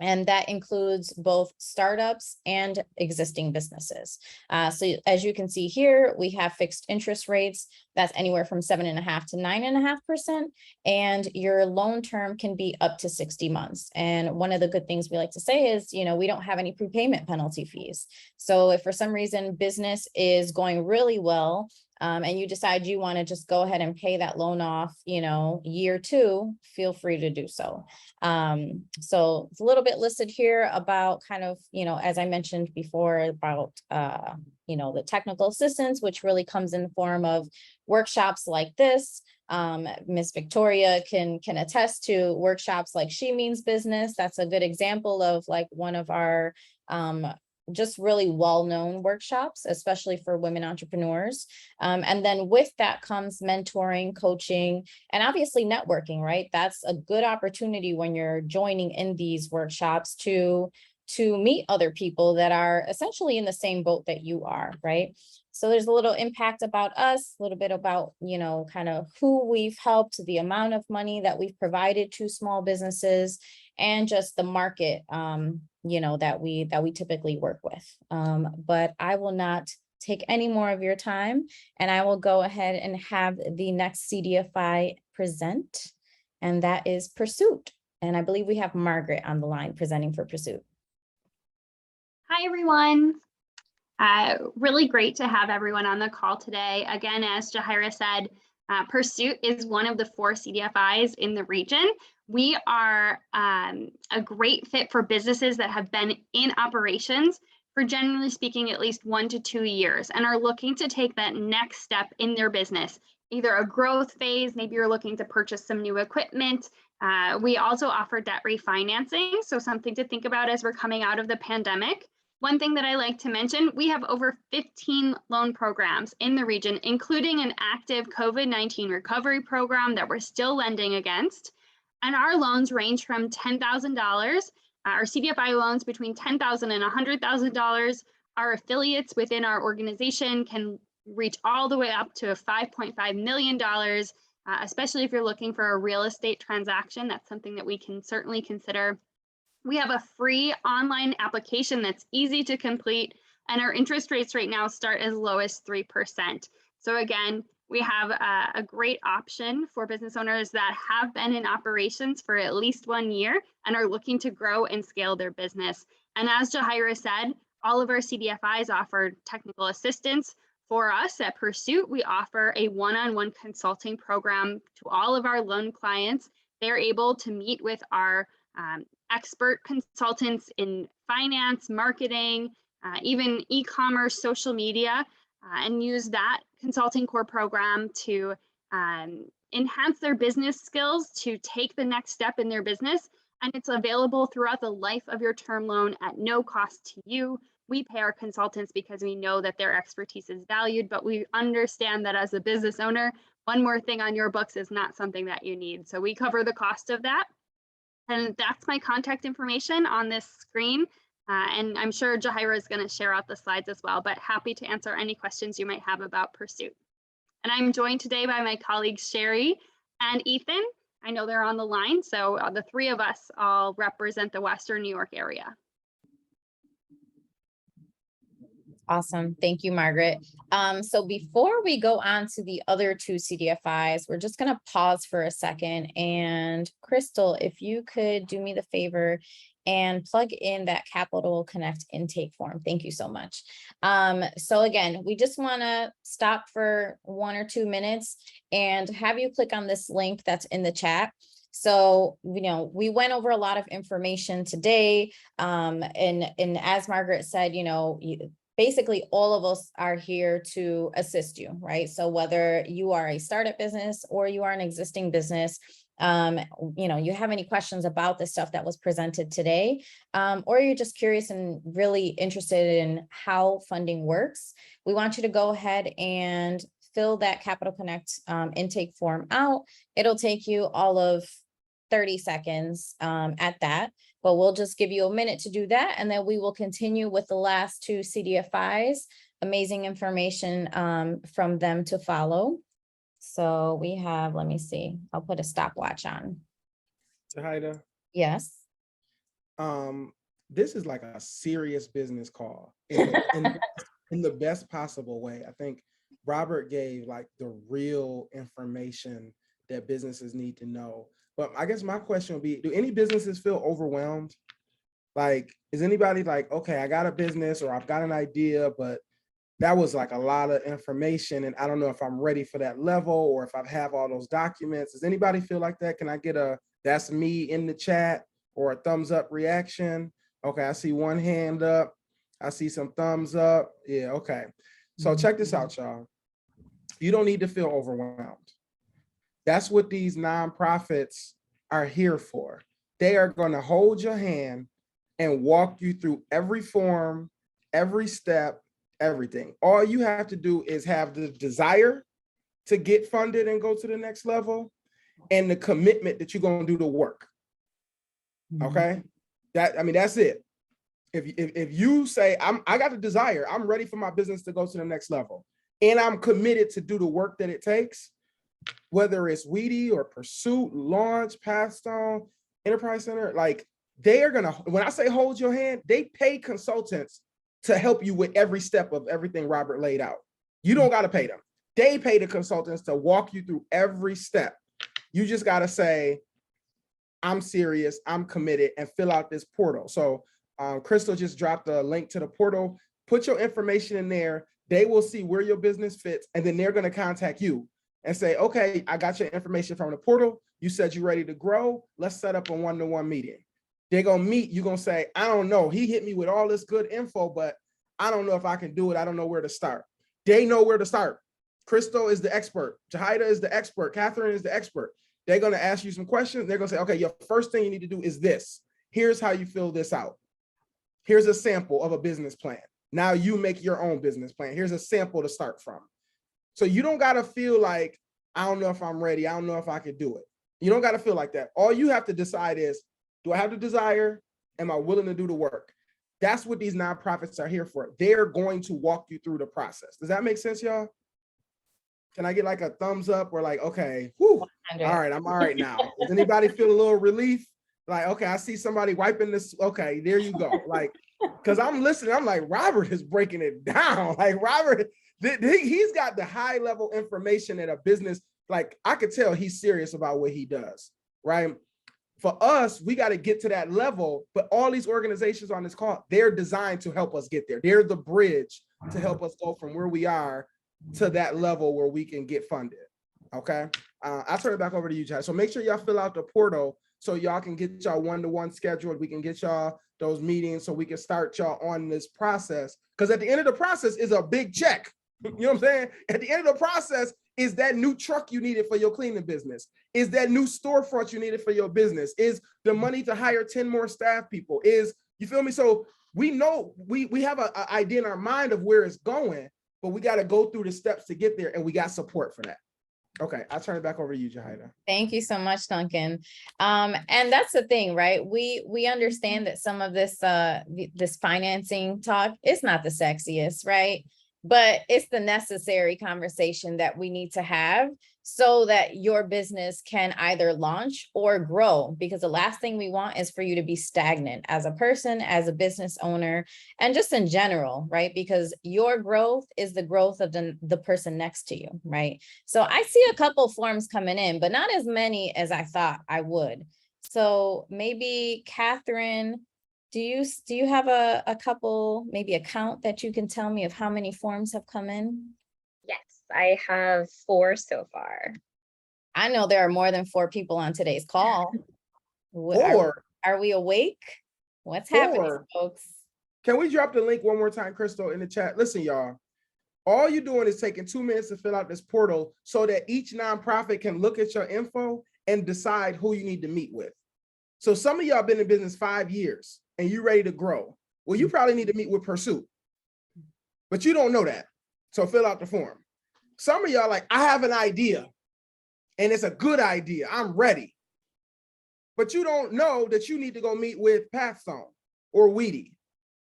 And that includes both startups and existing businesses. So as you can see here, we have fixed interest rates. That's anywhere from 7.5% to 9.5%. And your loan term can be up to 60 months. And one of the good things we like to say is, we don't have any prepayment penalty fees. So if for some reason business is going really well, and you decide you want to just go ahead and pay that loan off, year 2, feel free to do so. So it's a little bit listed here about kind of, as I mentioned before about, the technical assistance, which really comes in the form of workshops like this. Miss Victoria can attest to workshops like She Means Business. That's a good example of like one of our just really well-known workshops, especially for women entrepreneurs. And then with that comes mentoring, coaching, and obviously networking, right? That's a good opportunity when you're joining in these workshops to meet other people that are essentially in the same boat that you are, right? So there's a little impact about us, a little bit about, kind of who we've helped, the amount of money that we've provided to small businesses, and just the market, that we typically work with. But I will not take any more of your time, and I will go ahead and have the next CDFI present, and that is Pursuit. And I believe we have Margaret on the line presenting for Pursuit. Hi, everyone. Really great to have everyone on the call today. Again, as Jahira said, Pursuit is one of the 4 CDFIs in the region. We are a great fit for businesses that have been in operations for, generally speaking, at least 1 to 2 years and are looking to take that next step in their business, either a growth phase, maybe you're looking to purchase some new equipment. We also offer debt refinancing, so something to think about as we're coming out of the pandemic. One thing that I like to mention, we have over 15 loan programs in the region, including an active COVID-19 recovery program that we're still lending against. And our loans range from $10,000, our CDFI loans between $10,000 and $100,000. Our affiliates within our organization can reach all the way up to $5.5 million, especially if you're looking for a real estate transaction. That's something that we can certainly consider. We have a free online application that's easy to complete And our interest rates right now start as low as 3%. So again, we have a great option for business owners that have been in operations for at least 1 year and are looking to grow and scale their business. And as Jahira said, all of our CDFIs offer technical assistance. For us at Pursuit, we offer a one-on-one consulting program to all of our loan clients. They're able to meet with our expert consultants in finance, marketing, even e-commerce, social media, and use that consulting core program to enhance their business skills to take the next step in their business. And it's available throughout the life of your term loan at no cost to you. We pay our consultants because we know that their expertise is valued, but we understand that as a business owner, one more thing on your books is not something that you need. So we cover the cost of that. And that's my contact information on this screen. And I'm sure Jahira is going to share out the slides as well, but happy to answer any questions you might have about Pursuit. And I'm joined today by my colleagues, Sherry and Ethan. I know they're on the line, so the three of us all represent the Western New York area. Awesome. Thank you, Margaret. So before we go on to the other two CDFIs, we're just going to pause for a second. And Crystal, if you could do me the favor and plug in that Capital Connect intake form. Thank you so much. So again, we just want to stop for 1 or 2 minutes and have you click on this link that's in the chat. So, we went over a lot of information today. And as Margaret said, basically all of us are here to assist you, right? So whether you are a startup business or you are an existing business, you have any questions about the stuff that was presented today, or you're just curious and really interested in how funding works, we want you to go ahead and fill that Capital Connect intake form out. It'll take you all of 30 seconds at that, but we'll just give you a minute to do that. And then we will continue with the last two CDFIs, amazing information from them to follow. So we have, let me see, I'll put a stopwatch on. Jahida, Yes. this is like a serious business call in the best possible way. I think Robert gave like the real information that businesses need to know. But I guess my question would be, do any businesses feel overwhelmed? Like, is anybody like, okay, I got a business or I've got an idea, but that was like a lot of information and I don't know if I'm ready for that level or if I have all those documents. Does anybody feel like that? Can I get a, that's me in the chat or a thumbs up reaction? Okay, I see one hand up. I see some thumbs up. Yeah, okay. So check this out, y'all. You don't need to feel overwhelmed. That's what these nonprofits are here for. They are going to hold your hand and walk you through every form, every step, everything. All you have to do is have the desire to get funded and go to the next level and the commitment that you're going to do the work. Okay? That's it. If you say, I got the desire, I'm ready for my business to go to the next level, and I'm committed to do the work that it takes, whether it's WEDI or Pursuit, Launch, PathStone, Enterprise Center, like they are gonna, when I say hold your hand, they pay consultants to help you with every step of everything Robert laid out. You don't gotta pay them. They pay the consultants to walk you through every step. You just gotta say, I'm serious, I'm committed, and fill out this portal. So Crystal just dropped a link to the portal. Put your information in there. They will see where your business fits, and then they're gonna contact you and say, okay, I got your information from the portal. You said you're ready to grow. Let's set up a one-to-one meeting. They're gonna meet, you're gonna say, I don't know. He hit me with all this good info, but I don't know if I can do it. I don't know where to start. They know where to start. Crystal is the expert. Jahida is the expert. Catherine is the expert. They're gonna ask you some questions. They're gonna say, okay, your first thing you need to do is this. Here's how you fill this out. Here's a sample of a business plan. Now you make your own business plan. Here's a sample to start from. So you don't got to feel like, I don't know if I'm ready. I don't know if I could do it. You don't got to feel like that. All you have to decide is, do I have the desire? Am I willing to do the work? That's what these nonprofits are here for. They're going to walk you through the process. Does that make sense, y'all? Can I get like a thumbs up or like, okay, whew, all right, I'm all right now. Does anybody feel a little relief? Like, okay, I see somebody wiping this. Okay, there you go. Like, because I'm listening, I'm like, Robert is breaking it down. Like Robert, he's got the high level information in a business. Like I could tell he's serious about what he does, right? For us, we got to get to that level, but all these organizations on this call, they're designed to help us get there. They're the bridge to help us go from where we are to that level where we can get funded. Okay. I'll turn it back over to you, Jai. So make sure y'all fill out the portal so y'all can get y'all one-to-one scheduled. We can get y'all those meetings so we can start y'all on this process. Because at the end of the process is a big check. You know what I'm saying? At the end of the process is that new truck you needed for your cleaning business, is that new storefront you needed for your business, is the money to hire 10 more staff people, is, you feel me? So we know, we have an idea in our mind of where it's going, but we got to go through the steps to get there, and we got support for that. Okay, I'll turn it back over to you, Jahida. Thank you so much, Duncan. And that's the thing, right? We understand that some of this this financing talk is not the sexiest, right? But it's the necessary conversation that we need to have so that your business can either launch or grow, because the last thing we want is for you to be stagnant as a person, as a business owner, and just in general, right? Because your growth is the growth of the person next to you, right? So I see a couple forms coming in, but not as many as I thought I would. So maybe Catherine, do you have a couple, maybe a count that you can tell me of how many forms have come in? Yes, I have 4 so far. I know there are more than 4 people on today's call. 4. Are we awake? What's happening, 4. folks? Can we drop the link one more time, Crystal, in the chat? Listen, y'all, all you're doing is taking 2 minutes to fill out this portal so that each nonprofit can look at your info and decide who you need to meet with. So some of y'all been in business 5 years and you ready to grow. Well, you probably need to meet with Pursuit, but you don't know that. So fill out the form. Some of y'all like, I have an idea and it's a good idea. I'm ready. But you don't know that you need to go meet with PathStone or WEDI.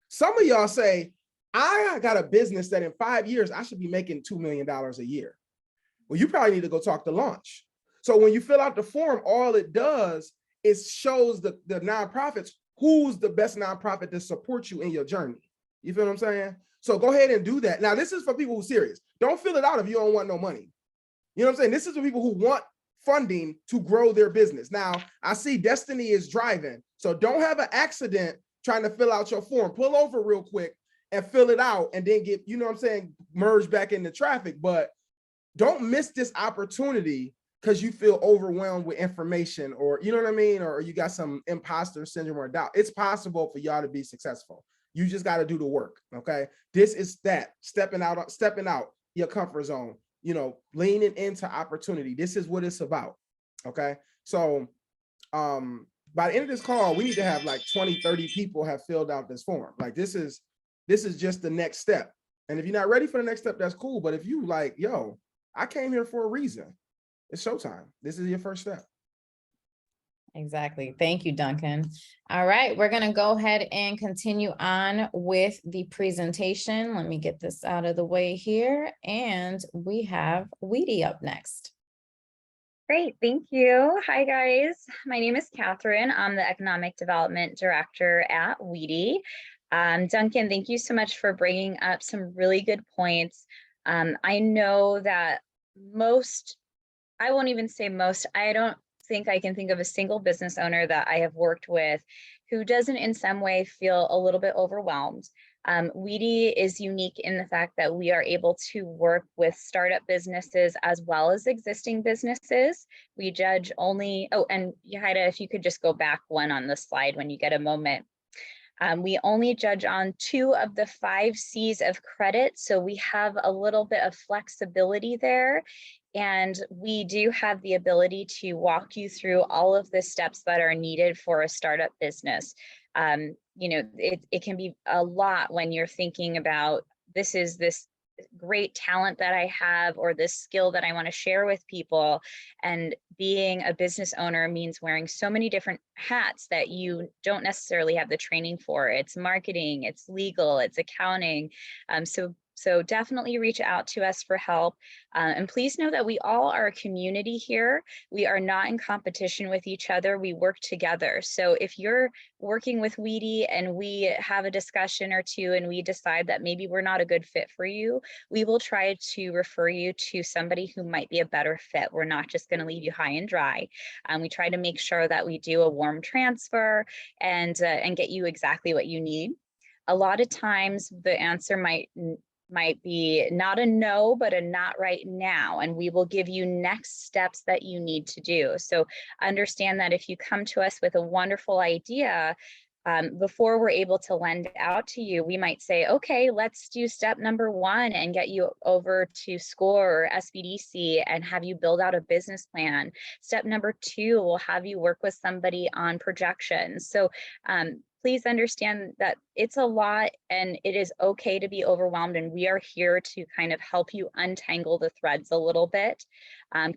Some of y'all say, I got a business that in 5 years, I should be making $2 million a year. Well, you probably need to go talk to Launch. So when you fill out the form, all it does is shows the nonprofits who's the best nonprofit to support you in your journey. You feel what I'm saying? So go ahead and do that. Now, this is for people who are serious. Don't fill it out if you don't want no money. You know what I'm saying? This is for people who want funding to grow their business. Now, I see Destiny is driving. So don't have an accident trying to fill out your form. Pull over real quick and fill it out and then get, you know what I'm saying, merge back into traffic. But don't miss this opportunity because you feel overwhelmed with information, or you know what I mean? Or you got some imposter syndrome or doubt. It's possible for y'all to be successful. You just got to do the work. Okay. This is that stepping out your comfort zone, you know, leaning into opportunity. This is what it's about. Okay. So by the end of this call, we need to have like 20, 30 people have filled out this form. Like this is just the next step. And if you're not ready for the next step, that's cool. But if you like, yo, I came here for a reason. It's showtime. This is your first step. Exactly. Thank you, Duncan. All right, we're going to go ahead and continue on with the presentation. Let me get this out of the way here. And we have WEDI up next. Great, thank you. Hi, guys. My name is Catherine. I'm the Economic Development Director at WEDI. Duncan, thank you so much for bringing up some really good points. I know that I won't even say most, I don't think I can think of a single business owner that I have worked with who doesn't in some way feel a little bit overwhelmed. WEDI is unique in the fact that we are able to work with startup businesses as well as existing businesses. We judge only, oh, and Yahida, if you could just go back one on the slide when you get a moment. We only judge on 2 of the 5 C's of credit, so we have a little bit of flexibility there. And we do have the ability to walk you through all of the steps that are needed for a startup business. You know, it can be a lot when you're thinking about this great talent that I have or this skill that I want to share with people. And being a business owner means wearing so many different hats that you don't necessarily have the training for. It's marketing, it's legal, it's accounting. So So definitely reach out to us for help. And please know that we all are a community here. We are not in competition with each other. We work together. So if you're working with WEDI and we have a discussion or two and we decide that maybe we're not a good fit for you, we will try to refer you to somebody who might be a better fit. We're not just going to leave you high and dry. We try to make sure that we do a warm transfer and get you exactly what you need. A lot of times the answer might be not a no, but a not right now. And we will give you next steps that you need to do. So understand that if you come to us with a wonderful idea, before we're able to lend out to you, we might say, okay, let's do step number 1 and get you over to SCORE or SBDC and have you build out a business plan. Step number 2, we'll have you work with somebody on projections. So please understand that it's a lot and it is okay to be overwhelmed, and we are here to kind of help you untangle the threads a little bit.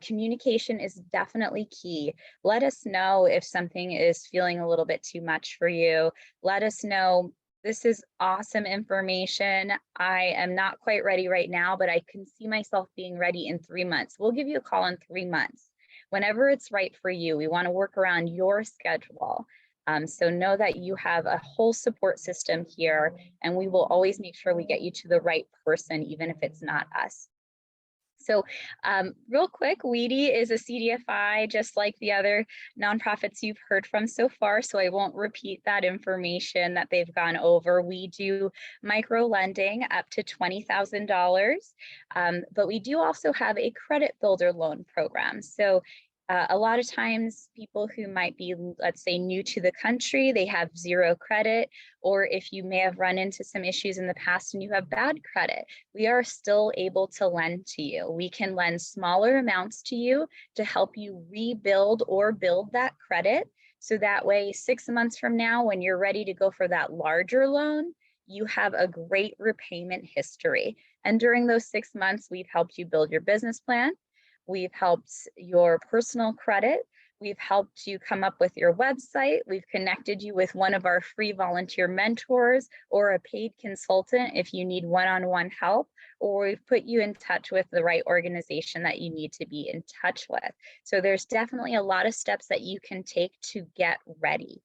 Communication is definitely key. Let us know if something is feeling a little bit too much for you. Let us know, this is awesome information. I am not quite ready right now, but I can see myself being ready in 3 months. We'll give you a call in 3 months. Whenever it's right for you, we want to work around your schedule. So know that you have a whole support system here, and we will always make sure we get you to the right person, even if it's not us. So real quick, WEDI is a CDFI, just like the other nonprofits you've heard from so far, so I won't repeat that information that they've gone over. We do micro lending up to $20,000, but we do also have a credit builder loan program. So a lot of times people who might be, let's say, new to the country, they have 0 credit, or if you may have run into some issues in the past and you have bad credit, we are still able to lend to you. We can lend smaller amounts to you to help you rebuild or build that credit. So that way, 6 months from now, when you're ready to go for that larger loan, you have a great repayment history. And during those 6 months, we've helped you build your business plan. We've helped your personal credit. We've helped you come up with your website. We've connected you with one of our free volunteer mentors or a paid consultant if you need one-on-one help, or we've put you in touch with the right organization that you need to be in touch with. So there's definitely a lot of steps that you can take to get ready.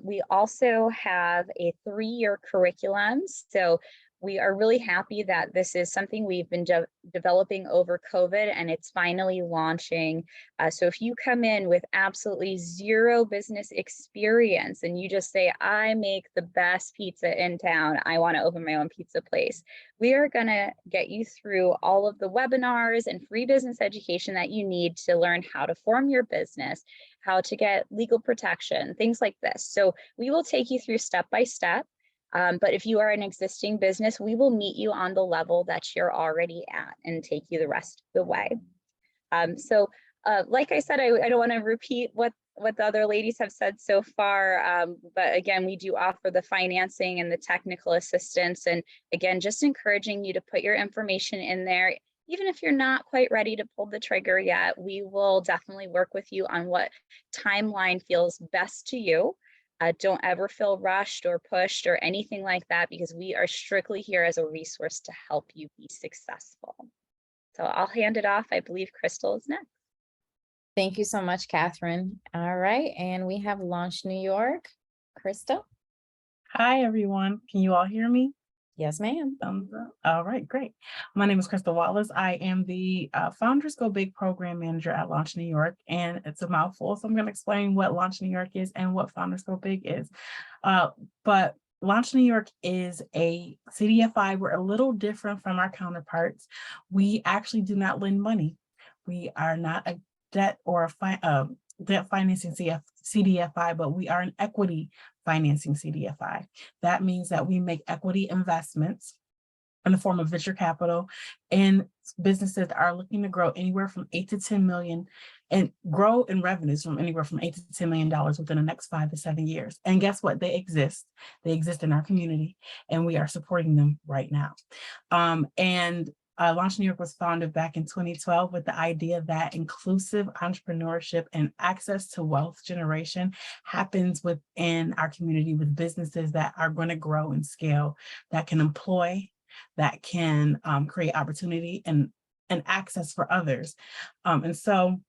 We also have a 3-year curriculum. So we are really happy that this is something we've been developing over COVID, and it's finally launching. So if you come in with absolutely 0 business experience and you just say, I make the best pizza in town, I want to open my own pizza place, we are going to get you through all of the webinars and free business education that you need to learn how to form your business, how to get legal protection, things like this. So we will take you through step by step. But if you are an existing business, we will meet you on the level that you're already at and take you the rest of the way. Like I said, I don't want to repeat what the other ladies have said so far. But again, we do offer the financing and the technical assistance. And again, just encouraging you to put your information in there. Even if you're not quite ready to pull the trigger yet, we will definitely work with you on what timeline feels best to you. Don't ever feel rushed or pushed or anything like that, because we are strictly here as a resource to help you be successful. So I'll hand it off. I believe Crystal is next. Thank you so much, Catherine. All right, and we have Launch New York. Crystal? Hi, everyone. Can you all hear me? Yes, ma'am. All right, great. My name is Crystal Wallace. I am the Founders Go Big Program Manager at Launch New York, and it's a mouthful, so I'm going to explain what Launch New York is and what Founders Go Big is. But Launch New York is a CDFI. We're a little different from our counterparts. We actually do not lend money. We are not a debt or a debt financing CDFI, but we are an equity financing CDFI. That means that we make equity investments in the form of venture capital in businesses that are looking to grow anywhere from 8 to 10 million and grow in revenues from anywhere from $8 to $10 million within the next 5 to 7 years. And guess what? They exist. They exist in our community, and we are supporting them right now. Launch New York was founded back in 2012 with the idea that inclusive entrepreneurship and access to wealth generation happens within our community with businesses that are going to grow and scale, that can employ, that can create opportunity and access for others. And so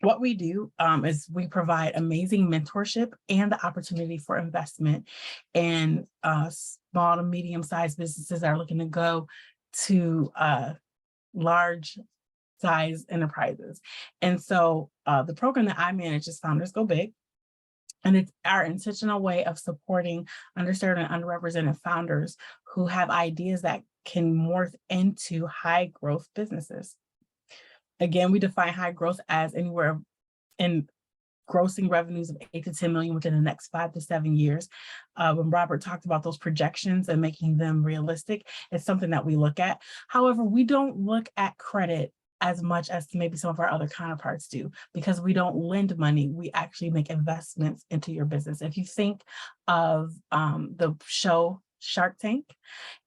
what we do is we provide amazing mentorship and the opportunity for investment in small to medium-sized businesses that are looking to go to large size enterprises. And so the program that I manage is Founders Go Big. And it's our intentional way of supporting underserved and underrepresented founders who have ideas that can morph into high growth businesses. Again, we define high growth as anywhere in grossing revenues of 8 to 10 million within the next 5 to 7 years. When Robert talked about those projections and making them realistic, it's something that we look at. However, we don't look at credit as much as maybe some of our other counterparts do, because we don't lend money, we actually make investments into your business. If you think of the show Shark Tank,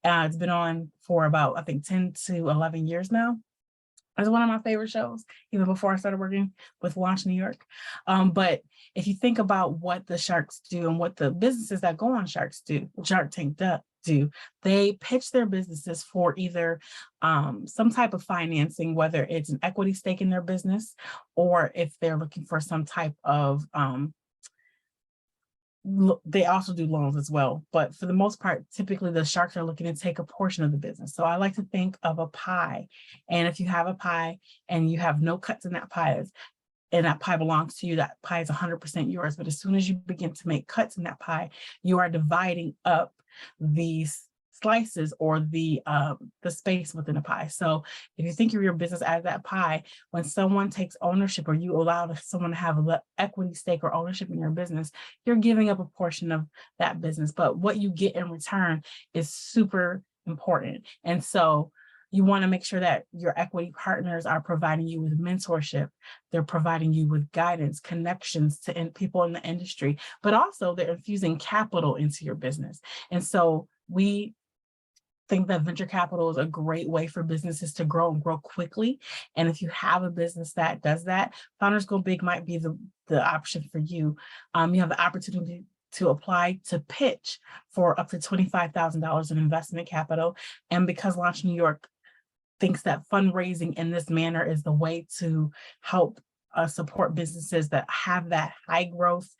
it's been on for about, I think, 10 to 11 years now. It's one of my favorite shows, even before I started working with Launch New York. But if you think about what the sharks do and what the businesses that go on Shark Tank do, they pitch their businesses for either some type of financing, whether it's an equity stake in their business, or if they're looking for some type of they also do loans as well, but for the most part, typically the sharks are looking to take a portion of the business. So I like to think of a pie. And if you have a pie and you have no cuts in that pie, and that pie belongs to you, that pie is 100% yours. But as soon as you begin to make cuts in that pie, you are dividing up these slices or the space within a pie. So if you think of your business as that pie, when someone takes ownership or you allow someone to have an equity stake or ownership in your business, you're giving up a portion of that business. But what you get in return is super important. And so you want to make sure that your equity partners are providing you with mentorship. They're providing you with guidance, connections to people in the industry, but also they're infusing capital into your business. And so we think that venture capital is a great way for businesses to grow and grow quickly. And if you have a business that does that, Founders Go Big might be the option for you. You have the opportunity to apply to pitch for up to $25,000 in investment capital. And because Launch New York thinks that fundraising in this manner is the way to help support businesses that have that high growth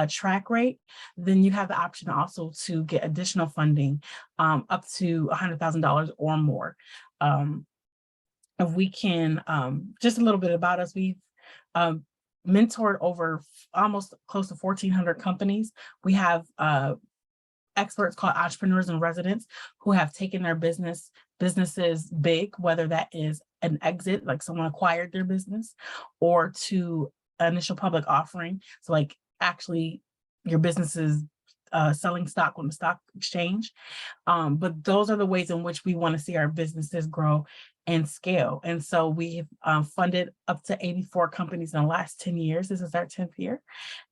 track rate, then you have the option also to get additional funding up to $100,000 or more. If we can, just a little bit about us, we've mentored over almost close to 1,400 companies. We have experts called entrepreneurs in residence who have taken their businesses big, whether that is an exit, like someone acquired their business, or to initial public offering. So like actually your business is selling stock on the stock exchange. But those are the ways in which we want to see our businesses grow and scale. And so we've funded up to 84 companies in the last 10 years. This is our 10th year.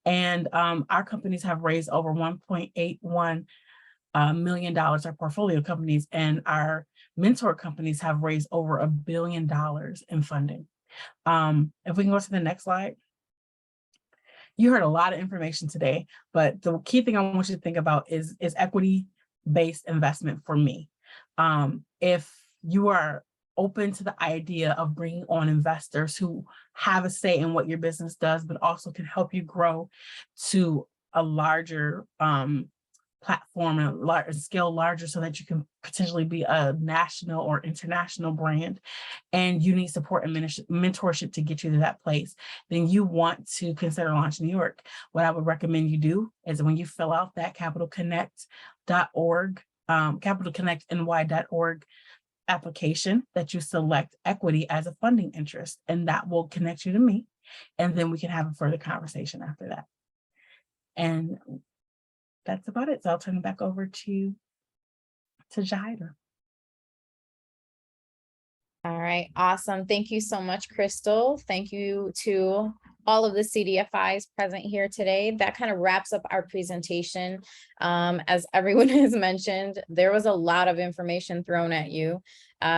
And our companies have raised over $1.81 million, our portfolio companies, and our mentor companies have raised over $1 billion in funding. If we can go to the next slide. You heard a lot of information today, but the key thing I want you to think about is equity-based investment for me. If you are open to the idea of bringing on investors who have a say in what your business does, but also can help you grow to a larger platform and scale larger so that you can potentially be a national or international brand, and you need support and mentorship to get you to that place, then you want to consider Launch New York. What I would recommend you do is when you fill out that capitalconnect.org, capitalconnectny.org application, that you select equity as a funding interest, and that will connect you to me. And then we can have a further conversation after that. And that's about it. So I'll turn it back over to Jahida. All right, awesome. Thank you so much, Crystal. Thank you to all of the CDFIs present here today. That kind of wraps up our presentation. As everyone has mentioned, there was a lot of information thrown at you.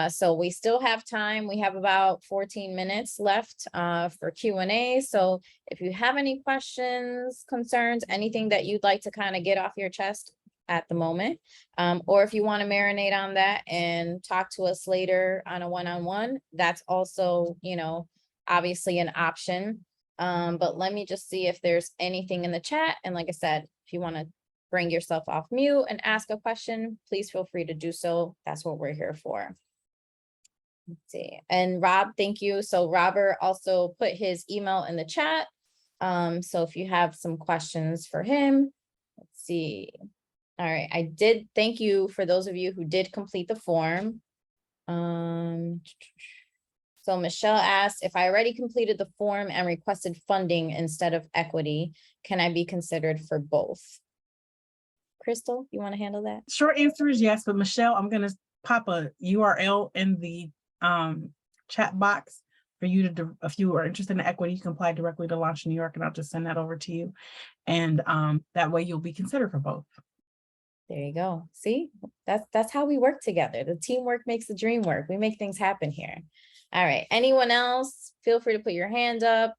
So we still have time. We have about 14 minutes left for Q&A. So if you have any questions, concerns, anything that you'd like to kind of get off your chest at the moment. Or if you want to marinate on that and talk to us later on a one-on-one, that's also, you know, obviously an option. But let me just see if there's anything in the chat. And like I said, if you want to bring yourself off mute and ask a question, please feel free to do so. That's what we're here for. Let's see. And Rob, thank you. So Robert also put his email in the chat. So if you have some questions for him, let's see. All right, I did thank you for those of you who did complete the form. So Michelle asked, if I already completed the form and requested funding instead of equity, can I be considered for both? Crystal, you want to handle that? Short answer is yes, but Michelle, I'm gonna pop a URL in the chat box for you to, if you are interested in equity, you can apply directly to Launch New York, and I'll just send that over to you. And that way you'll be considered for both. There you go. See, that's how we work together. The teamwork makes the dream work. We make things happen here. All right. Anyone else? Feel free to put your hand up,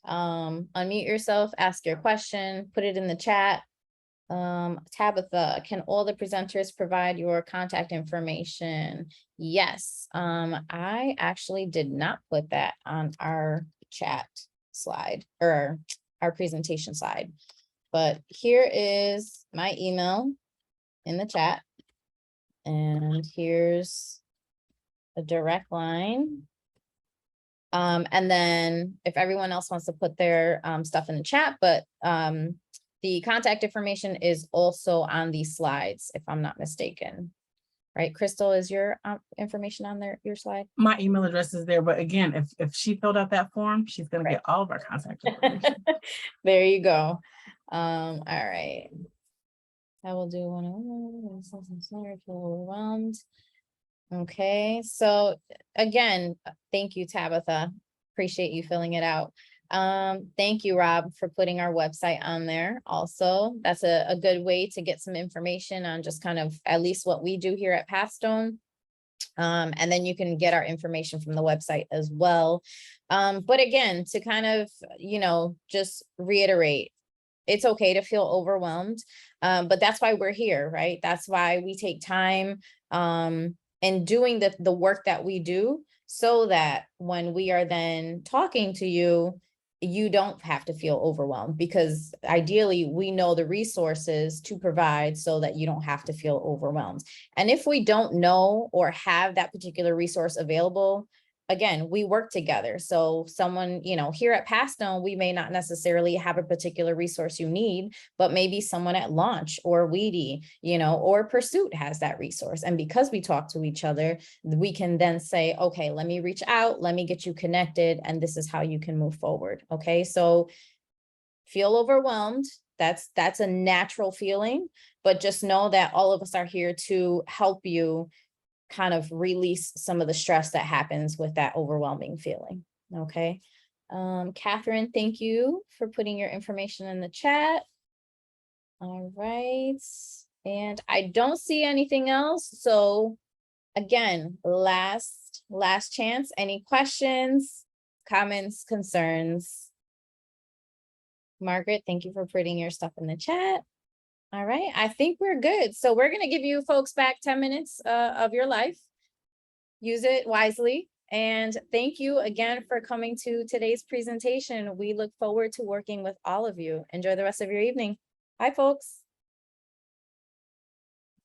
unmute yourself, ask your question, put it in the chat. Tabitha, can all the presenters provide your contact information? Yes. I actually did not put that on our chat slide or our presentation slide, but here is my email in the chat. And here's a direct line. And then if everyone else wants to put their stuff in the chat, but the contact information is also on these slides, if I'm not mistaken. Right, Crystal, is your information on there, your slide? My email address is there, but again, if she filled out that form, she's gonna get all of our contact information. There you go. All right. I will do one feel overwhelmed. Okay, so again, thank you, Tabitha. Appreciate you filling it out. Thank you, Rob, for putting our website on there also. That's a good way to get some information on just kind of at least what we do here at PathStone. And then you can get our information from the website as well. But again, to kind of, you know, just reiterate, it's okay to feel overwhelmed, but that's why we're here, right? That's why we take time in doing the work that we do, so that when we are then talking to you, you don't have to feel overwhelmed, because ideally we know the resources to provide so that you don't have to feel overwhelmed. And if we don't know or have that particular resource available, again, we work together. So someone, you know, here at PathStone, we may not necessarily have a particular resource you need, but maybe someone at Launch or WEDI, you know, or Pursuit has that resource. And because we talk to each other, we can then say, okay, let me reach out, let me get you connected, and this is how you can move forward. Okay, so feel overwhelmed. That's a natural feeling, but just know that all of us are here to help you kind of release some of the stress that happens with that overwhelming feeling. Okay. Catherine, thank you for putting your information in the chat. All right. And I don't see anything else. So again, last chance. Any questions, comments, concerns? Margaret, thank you for putting your stuff in the chat. All right, I think we're good. So we're going to give you folks back 10 minutes of your life. Use it wisely. And thank you again for coming to today's presentation. We look forward to working with all of you. Enjoy the rest of your evening. Bye, folks.